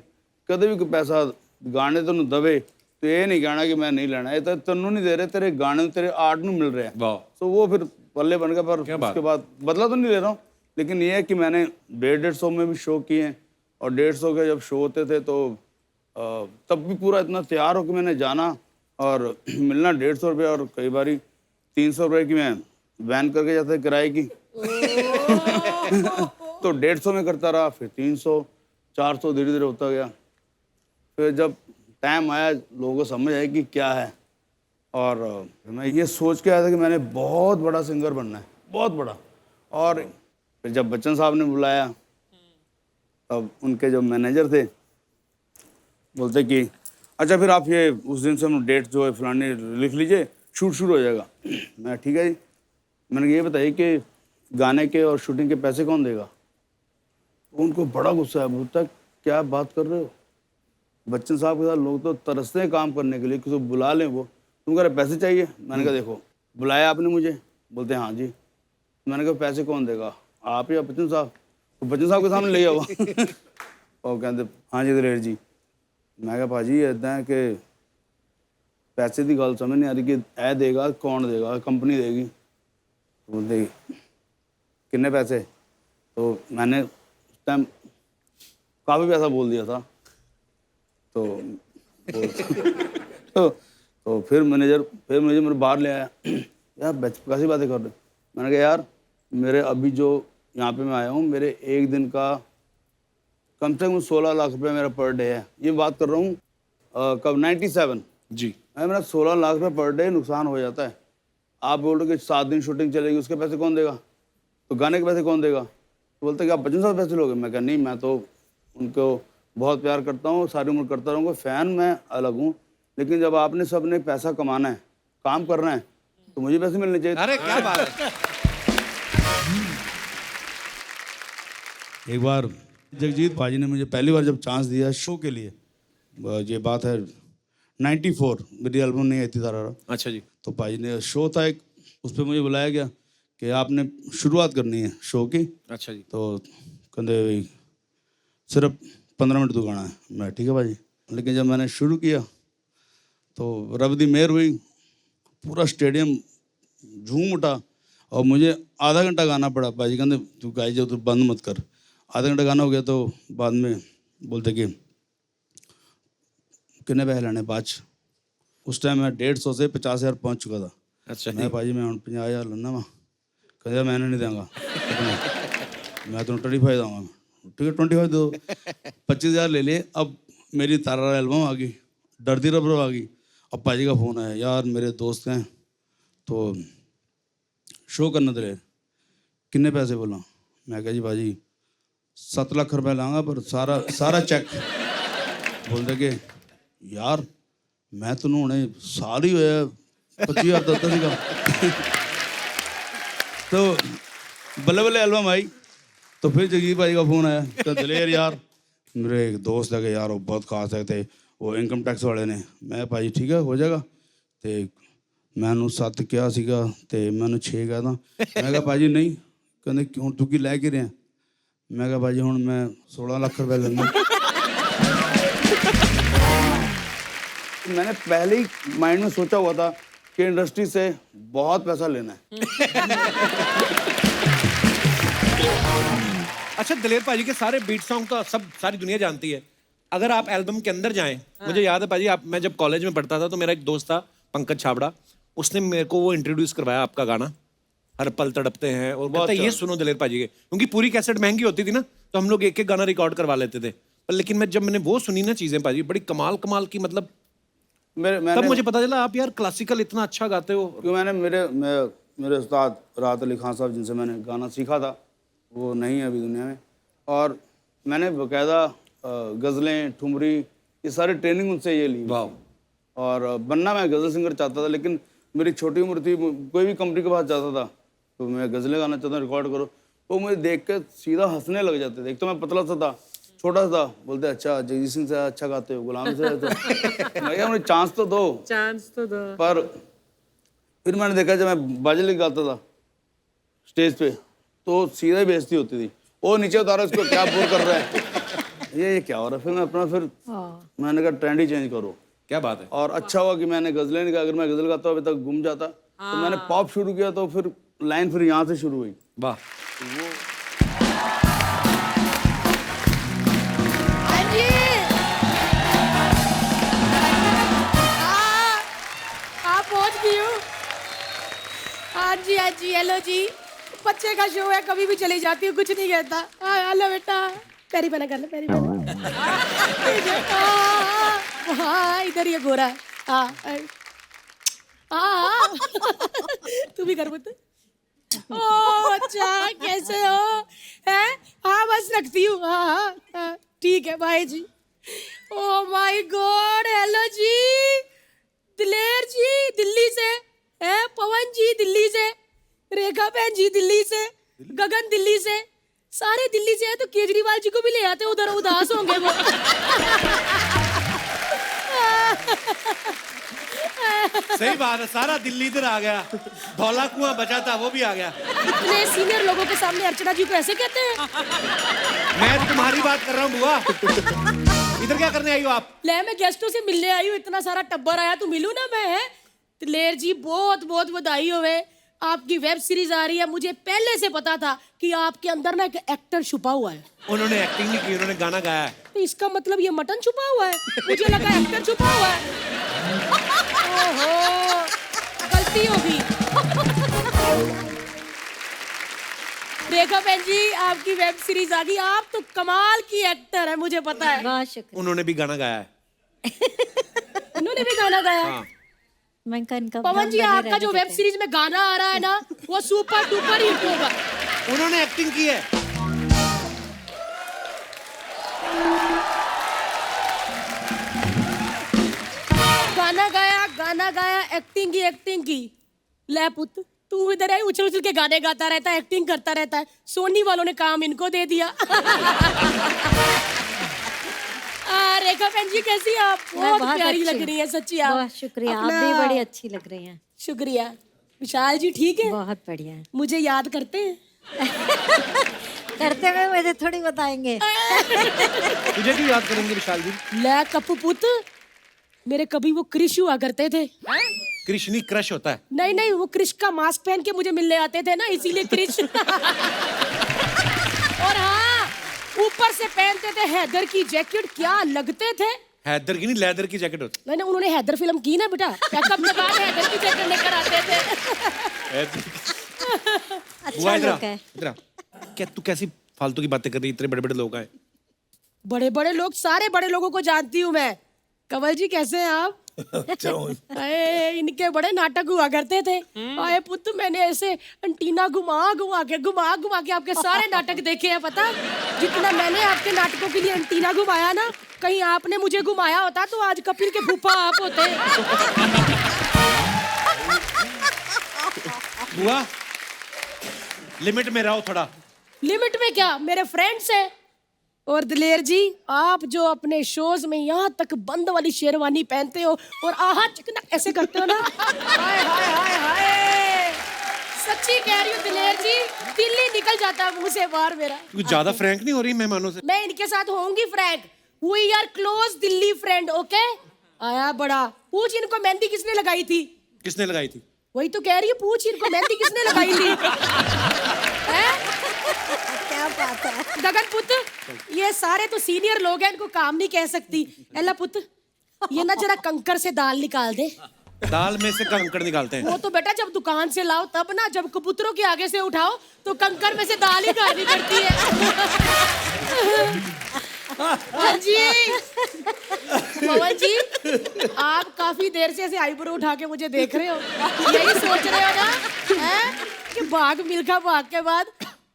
कदे भी कोई पैसा गाने तेन दवे तो ये नहीं कहना कि मैं नहीं लेना, ये तो तेनों नहीं दे रहे, तेरे गाने तेरे आर्ट में मिल रहे हैं। तो वो फिर पल्ले बन गया। पर उसके बाद बदला तो नहीं ले रहा हूँ, लेकिन ये है कि मैंने 150 में भी शो किए हैं, और 150 के जब शो होते थे तो तब भी पूरा इतना तैयार हो कि मैंने जाना और मिलना 150 रुपया, और कई बारी 300 रुपये की मैं वैन करके जाता किराए की। तो 150 में करता रहा, फिर 300, 400 धीरे धीरे होता गया। फिर जब टाइम आया लोगों को समझ आया कि क्या है, और मैं ये सोच के आया था कि मैंने बहुत बड़ा सिंगर बनना है, बहुत बड़ा। और फिर जब बच्चन साहब ने बुलाया तब उनके जो मैनेजर थे बोलते कि अच्छा फिर आप ये उस दिन से हम डेट जो है फलानी लिख लीजिए, शूट शुरू हो जाएगा। मैं ठीक है जी। मैंने ये बताइए कि गाने के और शूटिंग के पैसे कौन देगा? उनको बड़ा गुस्सा है, बोलता है क्या बात कर रहे हो, बच्चन साहब के साथ लोग तो तरसते हैं काम करने के लिए, किसी को बुला लें, वो तुम कह रहे पैसे चाहिए। मैंने कहा देखो बुलाया आपने मुझे, बोलते हैं हाँ जी। मैंने कहा पैसे कौन देगा, आप या बच्चन साहब? तो बच्चन साहब के सामने ले आओ। और कहते हाँ जी दलेर जी। मैं कहा भाजी इदा है कि पैसे की गल समझ नहीं आ रही कि ए देगा कौन देगा, कंपनी देगी। बोलते कितने पैसे? तो मैंने उस टाइम काफ़ी पैसा बोल दिया था। तो फिर मैनेजर मेरे बाहर ले आया, यार कैसी बातें कर रहे? मैंने कहा यार मेरे अभी जो यहाँ पे मैं आया हूँ, मेरे एक दिन का कम से कम 16 लाख रुपए मेरा पर डे है। ये बात कर रहा हूँ कब 97 जी। मेरा 16 लाख रुपए पर डे नुकसान हो जाता है। आप बोल रहे हो कि 7 दिन शूटिंग चलेगी, उसके पैसे कौन देगा? तो गाने के पैसे कौन देगा? तो बोलते कि आप बच्चन साहब पैसे लोगे? मैं कहा नहीं, मैं तो उनको बहुत प्यार करता हूँ, सारी उम्र करता रहूँगा, फ़ैन मैं अलग हूँ, लेकिन जब आपने सब ने पैसा कमाना है, काम करना है, तो मुझे पैसे मिलने चाहिए। अरे क्या बात है। एक बार जगजीत भाजी ने मुझे पहली बार जब चांस दिया शो के लिए, ये बात है 94, मेरी एल्बम नहीं आई थी तारा। अच्छा जी। तो भाजी ने शो था एक, उस पर मुझे बुलाया गया कि आपने शुरुआत करनी है शो की। अच्छा जी। तो कहते सिर्फ 15 मिनट तो गाना है। मैं ठीक है भाजी। लेकिन जब मैंने शुरू किया तो रब दी मेहर हुई, पूरा स्टेडियम झूम उठा और मुझे आधा घंटा गाना पड़ा। भाजी कहते तू गाई जाओ, तू बंद मत कर। आधा घंटा गाना हो गया तो बाद में बोलते कि कितने पैसे लेने पाँच। उस टाइम मैं 150 से 50,000 पहुँच चुका था। अच्छा मैं भाजी मैं 50,000 लेना वा, कहते मैंने नहीं देंगा, मैं तो 25 दूँगा। ठीक है 25 दो। 25,000 ले लिए। अब मेरी तारा एल्बम आ गई, डरती रबर आ गई। अब भाजी का फ़ोन आया, यार मेरे दोस्त हैं तो शो करना तेरे, कितने पैसे बोला? मैं कहा जी भाजी 7 लाख रुपए लाऊंगा, पर सारा चेक। बोलते कि यार मैं तो हुणे साल ही होया 25,000 दत्ता सीगा। तो बल्ले बल्ले एल्बम आई। तो फिर जगजीत भाई का फ़ोन आया, तो दलेर यार मेरे एक दोस्त है कि यार वो बहुत खास है, थे वो इनकम टैक्स वाले ने। मैं भाई ठीक है हो जाएगा। तो मैंने 7 किया सीगा ते मैंने 6 कहा था। मैं कहा भाजी नहीं, कहते क्यों तू की लै के रहे? मैं कहा भाजी हूँ मैं 16 लाख रुपए लेना। मैंने पहले ही माइंड में सोचा हुआ था कि इंडस्ट्री से बहुत पैसा लेना है। अच्छा दलेर पाजी के सारे बीट सॉन्ग तो सब सारी दुनिया जानती है। अगर आप एल्बम के अंदर जाएं, मुझे याद है पाजी मैं जब कॉलेज में पढ़ता था तो मेरा एक दोस्त था पंकज छाबड़ा, उसने मेरे को वो इंट्रोड्यूस करवाया आपका गाना हर पल तड़पते हैं, और कहता है ये सुनो दलेर पाजी के, क्योंकि पूरी कैसेट महंगी होती थी ना, तो हम लोग एक एक गाना रिकॉर्ड करवा लेते थे। पर लेकिन जब मैंने वो सुनी ना चीजें पाजी, बड़ी कमाल की, मतलब तब मुझे पता चला आप यार क्लासिकल इतना अच्छा गाते हो। क्योंकि मेरे उस्ताद राहत अली खान साहब जिनसे मैंने गाना सीखा था वो नहीं है अभी दुनिया में, और मैंने बाकायदा गज़लें ठुमरी ये सारी ट्रेनिंग उनसे ये ली। वाह। और बनना मैं गज़ल सिंगर चाहता था, लेकिन मेरी छोटी उम्र थी, कोई भी कंपनी के पास जाता था तो मैं गज़लें गाना चाहता, रिकॉर्ड करो, वो मुझे देख के सीधा हंसने लग जाते थे। एक तो मैं पतला सा था, छोटा सा था, बोलते अच्छा जगजीत सिंह से अच्छा गाते हो, गुलाम से तो मैं मुझे चांस तो दो। पर फिर मैंने देखा जब मैं बाजे लेके गाता था स्टेज पे तो सीधा ही बेइज्जती होती थी, वो नीचे उतारा इसको क्या बोल कर रहा है, ये क्या हो रहा है। फिर मैं अपना मैंने कहा ट्रेंड ही चेंज करो। क्या बात है। और अच्छा हुआ कि मैंने गज़लें नहीं गा, अगर मैं गज़ल गाता अभी तक गुम जाता। तो मैंने पॉप शुरू किया तो फिर लाइन फिर यहाँ से शुरू हुई। वाह। आप पहुंच गई हो? हाँ जी हेलो जी, बच्चे का शो है, कभी भी चली जाती हूँ, कुछ नहीं कहता। हेलो बेटा, पैरी बना कर ले, पैरी बना। हाँ इधर ये गोरा है। हाँ तू भी कर बता। ओ अच्छा कैसे हो? हैं? हाँ बस रखती हूँ। हाँ ठीक है बाय जी। ओ माय गॉड, हेलो जी, दिलेर जी दिल्ली से है, पवन जी दिल्ली से, रेखा बहन जी दिल्ली से, गगन दिल्ली से, सारे दिल्ली से है। तो केजरीवाल जी को भी ले आते, उधर उदास होंगे वो। सही बात है, सारा दिल्ली इधर आ गया, धौला कुआं बचा था वो भी आ गया। इतने सीनियर लोगों के सामने अर्चना जी को ऐसे कहते हैं? मैं तुम्हारी बात कर रहा हूँ बुआ। इधर क्या करने आई हो आप? ले, मैं गेस्टों से मिलने आई हूँ, इतना सारा टब्बर आया तो मिलूं ना मैं, है। दिलेर जी बहुत बहुत बधाई होवे, आपकी वेब सीरीज आ रही है। मुझे पहले से पता था कि आपके अंदर ना एक एक्टर छुपा हुआ है। उन्होंने एक्टिंग नहीं की, उन्होंने गाना गाया है। तो इसका मतलब ये मटन छुपा हुआ है, मुझे लगा एक्टर छुपा हुआ है। ओहो, गलती होगी। रेखा बहन जी, आपकी वेब सीरीज आ गई, आप तो कमाल की एक्टर है, मुझे पता है। बहुत शुक्रिया। उन्होंने भी गाना गाया है। उन्होंने भी गाना गाया। हाँ। मैं इनका पवन जी, आपका जो वेब सीरीज में गाना आ रहा है ना, वो सुपर डुपर हिट होगा। उन्होंने एक्टिंग की है। गाना गाया, एक्टिंग की। ले पुत, तू इधर है, उछल उछल के गाने गाता रहता है, एक्टिंग करता रहता है। सोनी वालों ने काम इनको दे दिया। रेखा बहन जी, कैसी आप? बहुत प्यारी लग रही है सच्ची आप। बहुत शुक्रिया, आप भी बड़ी अच्छी लग रही हैं। शुक्रिया। विशाल जी ठीक है? बहुत बढ़िया है। मुझे याद करते हैं? करते हुए मुझे थोड़ी बताएंगे। तुझे क्यों याद करेंगे विशाल जी? ले कप्पू पुत, मेरे कभी वो क्रिश हुआ करते थे। कृष्णी क्रश होता है। नहीं, वो क्रिश का मास्क पहन के मुझे मिलने आते थे ना, इसीलिए क्रिश। और हाँ, ऊपर से पहनते थे हैदर की जैकेट, क्या लगते थे। हैदर की नहीं, लेदर की जैकेट होती। नहीं, उन्होंने हैदर फिल्म की ना बेटा, कब के बाद हैदर की जैकेट लेकर आते थे। अच्छा लोग है। इधर आ। क्या तू कैसी फालतू की बातें कर रही है? इतने बड़े बड़े लोग आए। बड़े बड़े लोग, सारे बड़े लोगों को जानती हूँ मैं। कंवल जी कैसे हैं आप? अच्छा हूँ। अरे, इनके बड़े नाटक हुआ करते थे। आए पुत्र, मैंने ऐसे अंटीना घुमा घुमा के आपके सारे नाटक देखे हैं। पता, जितना मैंने आपके नाटकों के लिए अंटीना घुमाया ना, कहीं आपने मुझे घुमाया होता तो आज कपिल के फूफा आप होते। बुआ, लिमिट में रहो थोड़ा। लिमिट में क्या, मेरे फ्रेंड्स हैं। और दिलेर जी, आप जो अपने शोज में यहाँ तक बंद वाली शेरवानी पहनते हो और आहा चिकना ऐसे करते हो ना, हाय हाय हाय हाय, सच्ची कह रही हूँ दिलेर जी, दिल ही निकल जाता है मुंह से बाहर मेरा। तू ज्यादा फ्रैंक नहीं हो रही मेहमानों से? मैं इनके साथ होंगी frank. We are close Delhi friend, okay? आया बड़ा, पूछ इनको मेहंदी किसने लगाई थी? किसने लगाई थी? वही तो कह रही है, पूछ इनको मेहंदी किसने लगाई थी। क्या बात है। गगन पुत्र, ये सारे तो सीनियर लोग हैं, इनको काम नहीं कह सकती। एला पुत्र, ये ना जरा कंकर से दाल निकाल दे। दाल में से कंकड़ निकालते हैं? वो तो बेटा जब दुकान से लाओ तब ना, जब कबूतरों के आगे से उठाओ तो कंकर में से दाल ही खानी पड़ती है। हाँ जी, पवन जी, आप काफी देर से ऐसे आईब्रो उठा के मुझे देख रहे हो, यही सोच रहे हो ना, हैं कि भाग मिल्खा भाग के बाद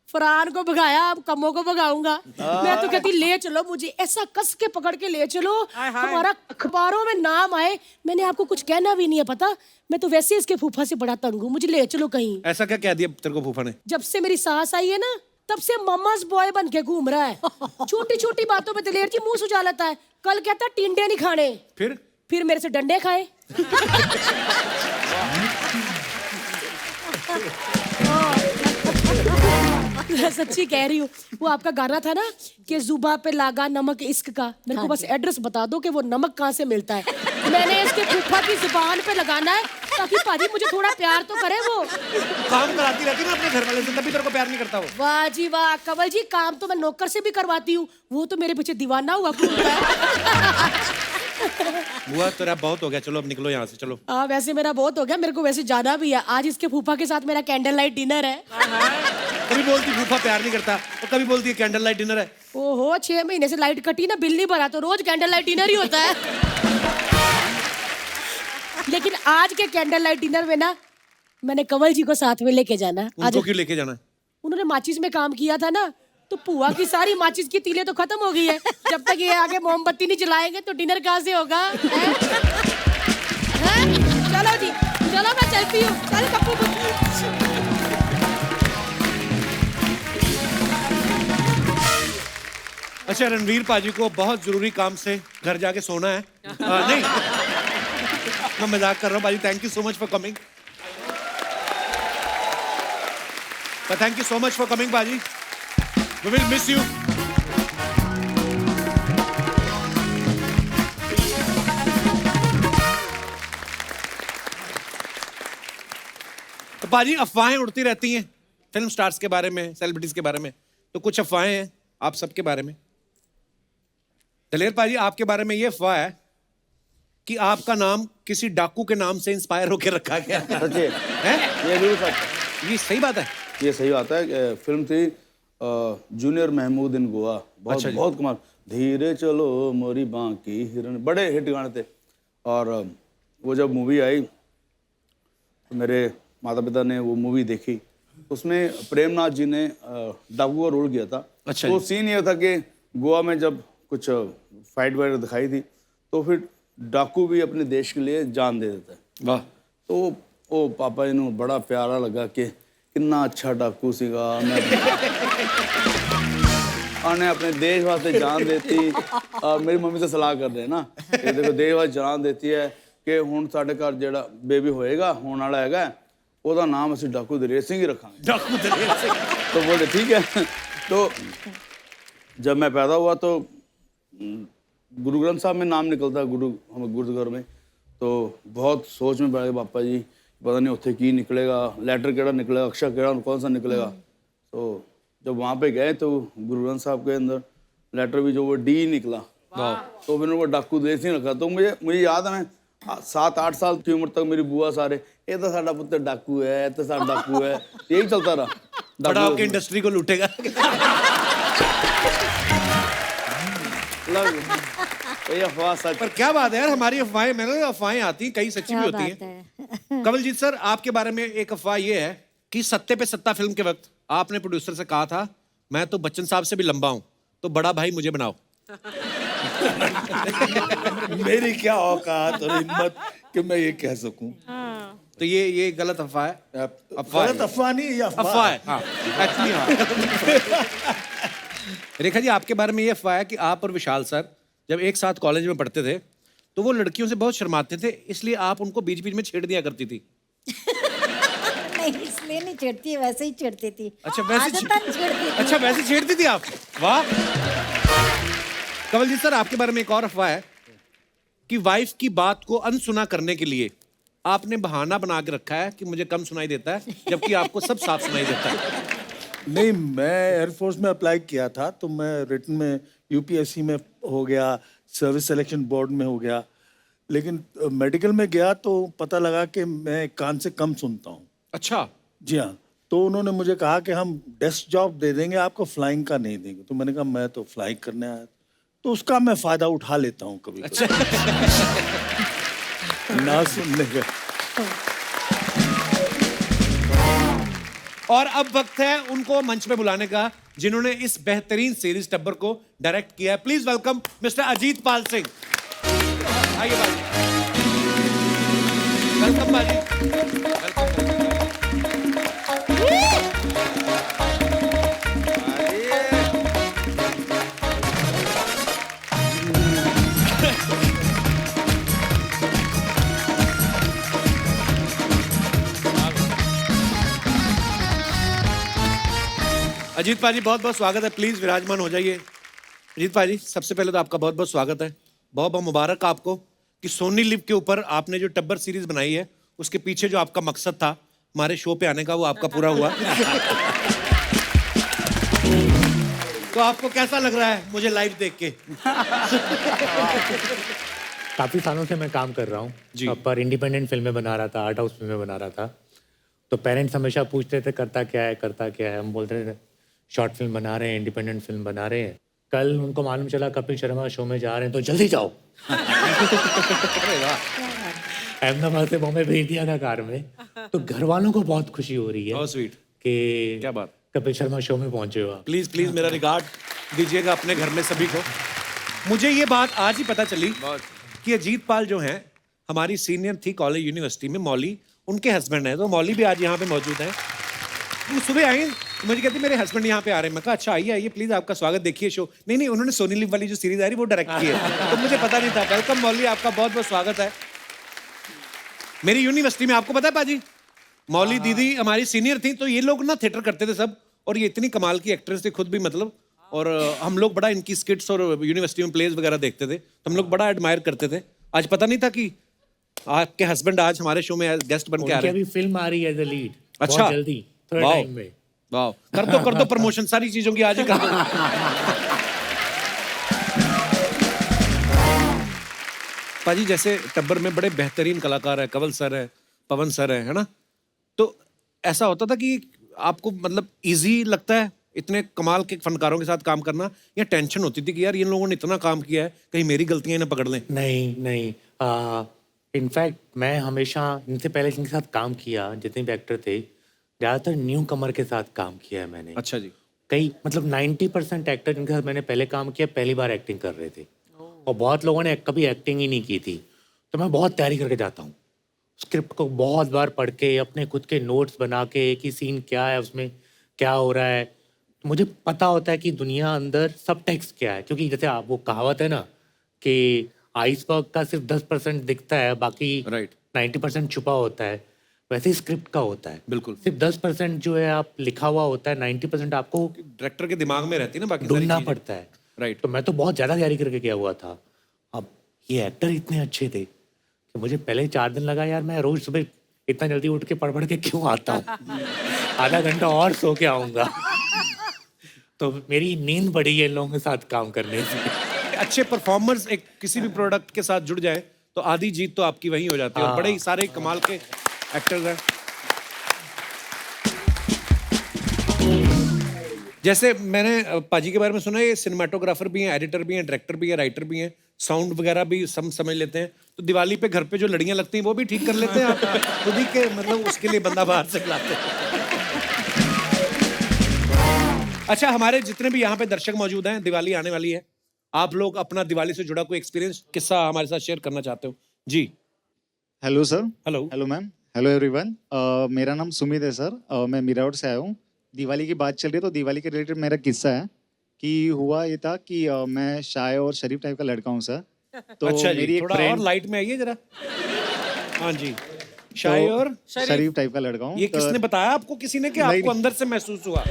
फरहान को भगाया, अब कमों को भगाऊंगा। मैं तो कहती ले चलो, मुझे ऐसा कस के पकड़ के ले चलो, हमारा अखबारों में नाम आए। मैंने आपको कुछ कहना भी नहीं है, पता, मैं तो वैसे इसके फूफा से बड़ा तंग हूँ, मुझे ले चलो कहीं। ऐसा क्या कह दिया तेरे को फूफा ने? जब से मेरी सास आई है ना, तब से मम्मास बॉय बन के घूम रहा है। छोटी छोटी बातों में दिलेर जी मुंह सुझा लेता है। कल कहता टिंडे नहीं खाने, फिर मेरे से डंडे खाए। सच्ची कह रही हूँ, वो आपका गाना था ना कि जुबा पे लागा नमक इश्क का, मेरे को बस एड्रेस बता दो कि वो नमक कहाँ से मिलता है। मैंने इसके फूफा की जुबान पे लगाना है ताकि पाजी मुझे थोड़ा प्यार तो करे। वो काम कराती रहती ना अपने घर वाले से, तभी तेरे को प्यार नहीं करता वो। वाह जी वाह कंवल जी, काम तो मैं नौकर से भी करवाती हूँ, वो तो मेरे पीछे दीवाना हुआ घूमता है। बुआ तेरा बहुत हो गया, चलो अब निकलो यहाँ से, चलो। हाँ वैसे मेरा बहुत हो गया, मेरे को वैसे जाना भी है। आज इसके फूफा के साथ मेरा कैंडल लाइट डिनर है। कभी बोलती फूफा प्यार नहीं करता और कभी बोलती है कैंडल लाइट डिनर है। ओहो, 6 महीने से लाइट कटी ना, बिल नहीं भरा, तो रोज कैंडल लाइट डिनर ही होता है। लेकिन आज के कैंडल लाइट डिनर में ना, मैंने कंवल जी को साथ में लेके जाना। उनको क्यों लेके जाना है? उन्होंने माचिस में काम किया था ना, तो पुआ की सारी माचिस की तीले तो खत्म हो गई है। जब तक ये आगे मोमबत्ती नहीं जलाएंगे तो डिनर कहाँ से होगा? हैं? चलो जी, चलो मैं चलती हूँ। चल कपूर। अच्छा, रणवीर पाजी को बहुत जरूरी काम से घर जाके सोना है। नहीं, मैं मजाक कर रहा हूँ पाजी। Thank you so much for coming. Thank you so much for coming पाजी। We will miss you. तो पाजी, अफवाहें उड़ती रहती हैं फिल्म स्टार्स के बारे में, सेलिब्रिटीज के बारे में। तो कुछ अफवाहें हैं आप सबके बारे में। दलेर पाजी, आपके बारे में ये अफवाह है कि आपका नाम किसी डाकू के नाम से इंस्पायर होकर रखा गया सच है? है? ये बिल्कुल सच। ये सही बात है? ये सही बात है। फिल्म थी जूनियर महमूद इन गोवा। बहुत अच्छा जी। बहुत कमाल। धीरे चलो मोरी बांकी हिरन, बड़े हिट गाने थे। और वो जब मूवी आई तो मेरे माता पिता ने वो मूवी देखी। उसमें प्रेमनाथ जी ने डाकू का रोल किया था। अच्छा तो जी। सीन ये था कि गोवा में जब कुछ फाइट वगैरह दिखाई थी तो फिर डाकू भी अपने देश के लिए जान दे देता है। वाह। तो वो पापा जी ने बड़ा प्यारा लगा कि कितना अच्छा डाकू सीगा, उन्हें अपने देश वास्ते जान देती। मेरी मम्मी से सलाह कर रहे हैं ना कि देखो देश वास्ते जान देती है कि हुण साडे घर जेड़ा बेबी होएगा होने वाला हैगा ਉਹਦਾ नाम ਅਸੀਂ डाकू दलेर सिंह ही रखांगे। डाकू दलेर सिंह। तो बोले ठीक है। तो जब मैं पैदा हुआ तो गुरु ग्रंथ साहब में नाम निकलता गुरुद्वार में। तो बहुत सोच में पड़ गए पापा जी, पता नहीं उत्थे की निकलेगा, लेटर केड़ा निकलेगा, अक्षर केड़ा कौन सा निकलेगा। तो जब वहाँ पे गए तो गुरु ग्रंथ साहब के अंदर लेटर भी जो वो डी निकला। तो मैंने वो डाकू दलेर सिंह रखा। तो मुझे याद है, मैं 7-8 साल की उम्र तक मेरी बुआ सारे ये तो साडा पुत्र डाकू है, ये तो साडा डाकू है, यही चलता रहा। बड़ा होके इंडस्ट्री को लूटेगा। ये अफवाह सच। पर क्या बात है यार, हमारी अफवाहें, मैंने अफवाहें आती हैं, कई सच्ची भी होती हैं। कमलजीत सर, आपके बारे में एक अफवाह ये है कि सत्ते पे सत्ता फिल्म के वक्त आपने प्रोड्यूसर से कहा था मैं तो बच्चन साहब से भी लंबा हूं, तो बड़ा भाई मुझे बनाओ। मेरी क्या औकात और हिम्मत कि मैं ये कह सकूं। तो ये गलत अफवाह है। गलत अफवाह नहीं, ये अफवाह है। हाँ, एक्चुअली हाँ। रेखा जी, आपके बारे में ये अफवाह है कि आप और विशाल सर जब एक साथ कॉलेज में पढ़ते थे तो वो लड़कियों से बहुत शर्माते थे, इसलिए आप उनको बीच बीच में छेड़ दिया करती थी। नहीं, इसलिए नहीं छेड़ती, वैसे ही छेड़ती थी। अच्छा, वैसे आदतन छेड़ती थी। अच्छा, वैसे छेड़ती थी आप? वाह। कमलजीत सर, आपके बारे में एक और अफवाह है कि वाइफ की बात को अनसुना करने के लिए आपने बहाना बना के रखा है कि मुझे कम सुनाई देता है, जबकि आपको सब साफ सुनाई देता है। नहीं, मैं एयरफोर्स में अप्लाई किया था तो मैं रिटन में यूपीएससी में हो गया, सर्विस सिलेक्शन बोर्ड में हो गया, लेकिन मेडिकल में गया तो पता लगा कि मैं कान से कम सुनता हूँ। अच्छा। जी हाँ। तो उन्होंने मुझे कहा कि हम डेस्क जॉब दे देंगे आपको, फ्लाइंग का नहीं देंगे। तो मैंने कहा मैं तो फ्लाइंग करने आया, तो उसका मैं फायदा उठा लेता हूँ कभी। अच्छा। ना सुनने का। और अब वक्त है उनको मंच पे बुलाने का जिन्होंने इस बेहतरीन सीरीज टब्बर को डायरेक्ट किया है। Please welcome mister Ajit Pal Singh. आइए बाजी। वेलकम बाजी। वेलकम। अजीत पाजी, बहुत बहुत स्वागत है। प्लीज विराजमान हो जाइए। अजीत पाजी, सबसे पहले तो आपका बहुत बहुत स्वागत है। बहुत बहुत मुबारक आपको कि सोनी लिव के ऊपर आपने जो टब्बर सीरीज बनाई है उसके पीछे जो आपका मकसद था हमारे शो पे आने का, वो आपका पूरा हुआ। तो आपको कैसा लग रहा है मुझे लाइव देख के? काफ़ी सालों से मैं काम कर रहा जी। हूँ, पर इंडिपेंडेंट फिल्में बना रहा था, आर्ट हाउस फिल्में बना रहा था। तो पेरेंट्स हमेशा पूछते थे करता क्या है, करता क्या है। हम बोलते थे शॉर्ट फिल्म बना रहे हैं, इंडिपेंडेंट फिल्म बना रहे हैं। कल उनको मालूम चला कपिल शर्मा शो में जा रहे हैं, तो जल्दी जाओ। अहमदाबाद से बॉम्बे भेज दिया था कार में। तो घर वालों को बहुत खुशी हो रही है How sweet। कि क्या बात। कपिल शर्मा शो में पहुंचे हो आप। प्लीज प्लीज मेरा रिगार्ड दीजिएगा अपने घर में सभी को। मुझे ये बात आज ही पता चली कि अजीत पाल जो हैं हमारी सीनियर थी कॉलेज यूनिवर्सिटी में, मौली उनके हस्बैंड है। तो मौली भी आज यहाँ पे मौजूद है। वो सुबह आई तो मुझे कहती मेरे हस्बैंड यहाँ पे आ रहे हैं। मैं कहा अच्छा आइए आइए प्लीज, आपका स्वागत, देखिए शो। नहीं उन्होंने सोनी लिव वाली जो सीरीज आ रही वो डायरेक्ट की है, तो मुझे पता नहीं था। वेलकम मौली, आपका बहुत बहुत स्वागत है मेरी यूनिवर्सिटी में। आपको पता है पाजी, मौली दीदी हमारी सीनियर थी, तो ये लोग ना थिएटर करते थे सब, और ये इतनी कमाल की एक्ट्रेस थी खुद भी मतलब। और हम लोग बड़ा इनकी स्किट्स और यूनिवर्सिटी में प्लेज वगैरह देखते थे, तो हम लोग बड़ा एडमायर करते थे। आज पता नहीं था कि आपके हस्बैंड आज हमारे शो में गेस्ट बन के आ रहे हैं। अभी फिल्म आ रही है एज अ लीड। अच्छा, बहुत जल्दी, थोड़े टाइम में। वाह, कर दो प्रमोशन सारी चीजों की आज ही कर दो। पाजी जैसे टब्बर में बड़े बेहतरीन कलाकार है, कंवल सर है, पवन सर है ना, तो ऐसा होता था कि आपको मतलब इजी लगता है इतने कमाल के फनकारों के साथ काम करना, या टेंशन होती थी कि यार इन लोगों ने इतना काम किया है कहीं मेरी गलतियां इन्हें पकड़ लें? नहीं इनफैक्ट मैं हमेशा इनसे पहले जिनके साथ काम किया, जितने भी एक्टर थे, ज़्यादातर न्यू कमर के साथ काम किया है मैंने। अच्छा जी। कई मतलब 90% एक्टर जिनके साथ मैंने पहले काम किया पहली बार एक्टिंग कर रहे थे, और बहुत लोगों ने कभी एक्टिंग ही नहीं की थी। तो मैं बहुत तैयारी करके जाता हूँ, स्क्रिप्ट को बहुत बार पढ़ के, अपने खुद के नोट्स बना के कि सीन क्या है, उसमें क्या हो रहा है। तो मुझे पता होता है कि दुनिया अंदर सब टेक्स्ट क्या है, क्योंकि जैसे आप वो कहावत है ना कि आइसबर्ग का सिर्फ 10% दिखता है, बाकी 90% छुपा होता है, वैसे ही स्क्रिप्ट का होता है। बिल्कुल, सिर्फ 10% जो है आप लिखा हुआ होता है, 90% आपको डायरेक्टर के दिमाग में रहती है ना, बाकी ढूंढना पड़ता है। राइट। तो मैं तो बहुत ज़्यादा तैयारी करके गया हुआ था। अब ये एक्टर इतने अच्छे थे कि मुझे पहले 4 दिन लगा यार मैं रोज सुबह इतना जल्दी उठ के पढ़ के क्यों आता हूँ, आधा घंटा और सो के आऊँगा। तो मेरी नींद बढ़ी है इन लोगों के साथ काम करने से। अच्छे परफॉर्मर्स एक किसी भी प्रोडक्ट के साथ जुड़ जाए तो आधी जीत तो आपकी वहीं हो जाती है। और बड़े ही सारे कमाल के एक्टर्स हैं। जैसे मैंने पाजी के बारे में सुना है, ये सिनेमाटोग्राफर भी हैं, एडिटर भी हैं, डायरेक्टर भी हैं, राइटर भी हैं, साउंड वगैरह भी सब समझ लेते हैं। तो दिवाली पे घर पे जो लड़ियां लगती हैं वो भी ठीक कर लेते हैं आप खुद ही के, मतलब उसके लिए बंदा बाहर से लाते हैं। अच्छा, हमारे जितने भी यहाँ पे दर्शक मौजूद हैं, दिवाली आने वाली है, आप लोग अपना दिवाली से जुड़ा कोई एक्सपीरियंस किस्सा हमारे साथ शेयर करना चाहते हो? जी। Hello sir. Hello ma'am. Hello everyone. मेरा नाम सुमित है सर। मैं मीरावट से आया हूँ। दिवाली की बात चल रही है तो दिवाली के रिलेटेड मेरा किस्सा है कि हुआ ये था कि मैं शाय और शरीफ टाइप का लड़का हूँ सर। तो अच्छा मेरी जी, एक थोड़ा फ्रेंड, और लाइट में आइए जरा। हाँ जी, शाय और शरीफ टाइप का लड़का हूँ। ये किसने बताया आपको? किसी ने, कि आपको अंदर से महसूस हुआ?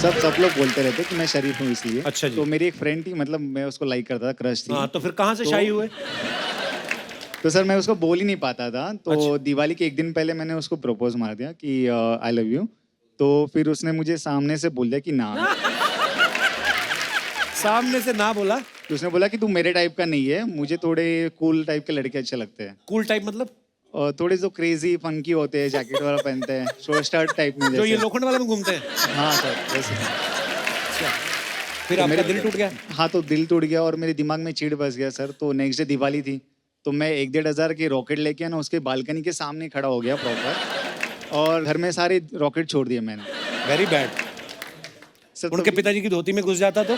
सब लोग बोलते रहते कि मैं शरीफ हूँ इसलिए। अच्छा जी। तो मेरी एक फ्रेंड थी, मतलब मैं उसको लाइक करता था, क्रश थी। हाँ, तो फिर कहाँ से शाही हुए? तो सर मैं उसको बोल ही नहीं पाता था। तो अच्छा। दिवाली के एक दिन पहले मैंने उसको प्रपोज मार दिया कि आई लव यू। तो फिर उसने मुझे सामने से बोल दिया कि ना। सामने से ना बोला? तो उसने बोला कि तू मेरे टाइप का नहीं है, मुझे थोड़े कूल टाइप के लड़के अच्छे लगते हैं। कूल टाइप मतलब? थोड़े जो क्रेजी फंकी होते हैं, जैकेट वाला पहनते हैं, शॉर्ट स्टर्ट टाइप में, जो ये जैसे। लोखंड वाले में घूमते हैं? हाँ सर, वैसे। फिर तो आपका मेरा दिल टूट गया? हाँ, तो दिल टूट गया और मेरे दिमाग में चिढ़ बस गया सर। तो नेक्स्ट डे दिवाली थी, तो मैं 1-1.5 हज़ार की रॉकेट लेके ना उसके बालकनी के सामने खड़ा हो गया प्रॉपर, और घर में सारे रॉकेट छोड़ दिए मैंने। Very bad sir. उनके पिताजी की धोती में घुस जाता तो?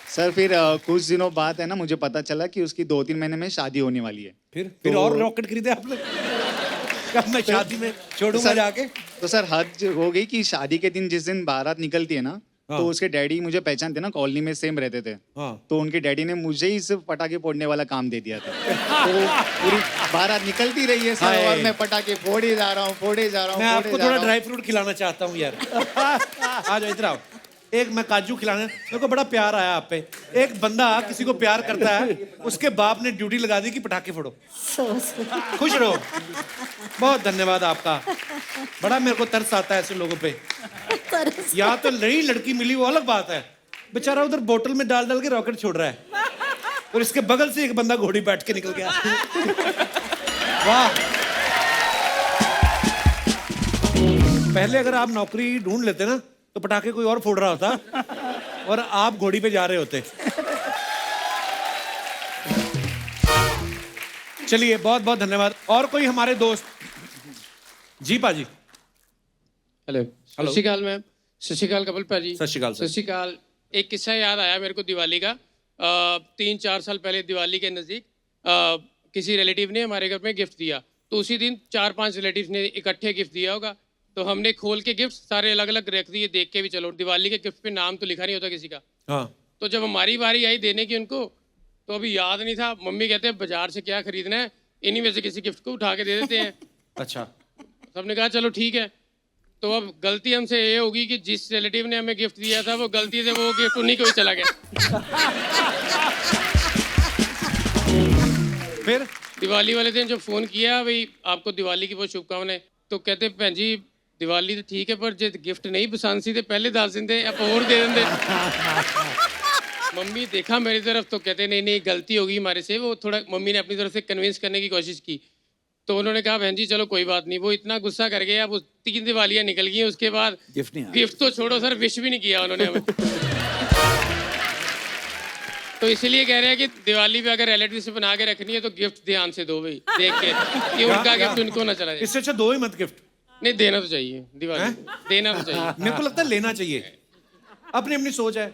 सर फिर कुछ दिनों बाद है ना, मुझे पता चला कि उसकी 2-3 महीने में शादी होने वाली है। फिर और रॉकेट खरीदे आपने? कब मैं शादी में छोड़ूंगा जाके? तो सर हद हो गई कि शादी के दिन जिस दिन बारात निकलती है ना, हाँ। तो उसके डैडी मुझे पहचानते ना, कॉलोनी में सेम रहते थे। हाँ। तो उनके डैडी ने मुझे ही सिर्फ पटाखे फोड़ने वाला काम दे दिया था। तो पूरी बारात निकलती रही है सर, और मैं पटाखे फोड़े जा रहा हूँ। मैं आपको थोड़ा ड्राई फ्रूट खिलाना चाहता हूँ यार। आ जाओ इधर आओ। एक मैं काजू खिलाना, मेरे को बड़ा प्यार आया आप पे। एक बंदा किसी को प्यार करता है, उसके बाप ने ड्यूटी लगा दी कि पटाखे फोड़ो। खुश रहो। बहुत धन्यवाद आपका। बड़ा मेरे को तरस आता है ऐसे लोगों पे। यहाँ तो नई लड़की मिली वो अलग बात है, बेचारा उधर बोतल में डाल के रॉकेट छोड़ रहा है, और इसके बगल से एक बंदा घोड़ी बैठ के निकल गया। वाह। पहले अगर आप नौकरी ढूंढ लेते ना, तो पटाखे कोई और फोड़ रहा होता और आप घोड़ी पे जा रहे होते। चलिए, बहुत बहुत धन्यवाद। और कोई हमारे दोस्त ਜੀ ਭਾਜੀ हेलो सत श्रीकाल मैम सत श्रीकाल कपिल भाजी सत श्रीकाल सर। सत श्रीकाल एक किस्सा याद आया मेरे को दिवाली का 3-4 साल पहले दिवाली के नज़दीक किसी रिलेटिव ने हमारे घर में गिफ्ट दिया तो उसी दिन 4-5 रिलेटिव ने इकट्ठे गिफ्ट दिया होगा तो हमने खोल के गिफ्ट सारे अलग अलग रख दिए देख के भी चलो दिवाली के गिफ्ट पे नाम तो लिखा नहीं होता किसी का हाँ तो जब हमारी बारी आई देने की उनको तो अभी याद नहीं था मम्मी कहते हैं बाजार से क्या खरीदना है इन्हीं में से किसी गिफ्ट को उठा के दे देते हैं अच्छा सबने कहा चलो ठीक है तो अब गलती हमसे ये होगी कि जिस रिलेटिव ने हमें गिफ्ट दिया था वो गलती से वो गिफ्ट उन्हीं को ही चला गया फिर दिवाली वाले दिन जब फोन किया भाई आपको दिवाली की बहुत शुभकामनाएं तो कहते भैन जी दिवाली तो ठीक है पर जो गिफ्ट नहीं पसंद सी तो पहले दस देंगे आप और दे देंगे मम्मी देखा मेरी तरफ तो कहते नहीं नहीं गलती होगी हमारे से वो थोड़ा मम्मी ने अपनी तरफ से कन्विंस करने की कोशिश की तो उन्होंने कहा बहन जी चलो कोई बात नहीं वो इतना गुस्सा कर गए अब 3 दिवालियां निकल गई उसके बाद गिफ्ट नहीं गिफ्ट तो छोड़ो सर विश भी नहीं किया उन्होंने हमें तो इसीलिए कह रहे हैं कि दिवाली पे अगर रिलेटिव से बना के रखनी है तो गिफ्ट ध्यान से दो भाई देख के कि उनका गिफ्ट उनको ना चला जाए इससे अच्छा दो ही मत गिफ्ट नहीं देना तो चाहिए दिवाली देना तो चाहिए मेरे को लगता है लेना चाहिए अपनी अपनी सोच है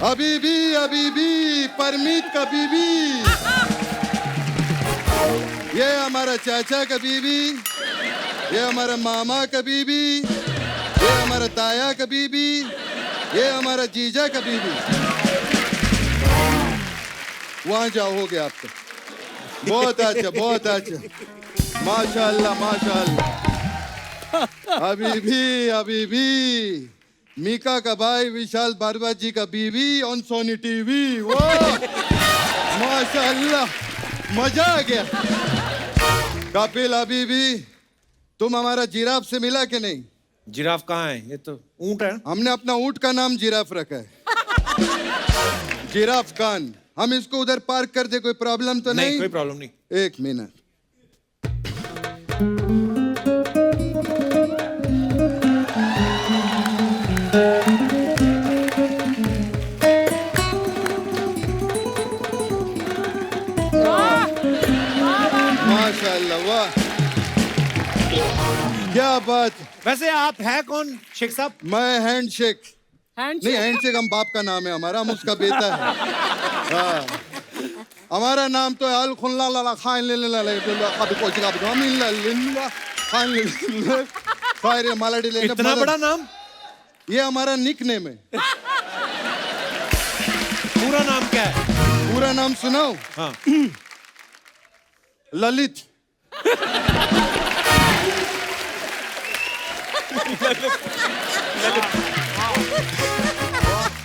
अभी परमीत का बीबी ये हमारा चाचा का बीबी ये हमारा मामा का बीबी ये हमारा ताया का बीबी ये हमारा जीजा का बीबी वहां जाओ हो गया आपका बहुत अच्छा माशाल्लाह माशाल्लाह अभी भी मीका का भाई विशाल भारद्वाज जी का बीवी ऑन सोनी टीवी वो माशाल्लाह मजा आ गया कपिल अभी भी तुम हमारा जिराफ से मिला कि नहीं जिराफ कहाँ है ये तो ऊंट है हमने अपना ऊंट का नाम जिराफ रखा है जिराफ खान हम इसको उधर पार्क कर दे कोई प्रॉब्लम तो नहीं कोई प्रॉब्लम नहीं 1 मिनट माशाल्लाह वाह क्या बात वैसे आप है कौन शेख साहब मैं हैंडशेक नहीं हैंडशेक हम बाप का नाम है हमारा हम उसका बेटा है हाँ हमारा नाम तो अल खुल्ला ला खान ले ला कभी कोई जगह भी हम ला लिल्ला खान ले फायर मालाडी ले इतना बड़ा नाम ये हमारा निकनेम है पूरा नाम क्या है पूरा नाम सुनाओ हाँ ललित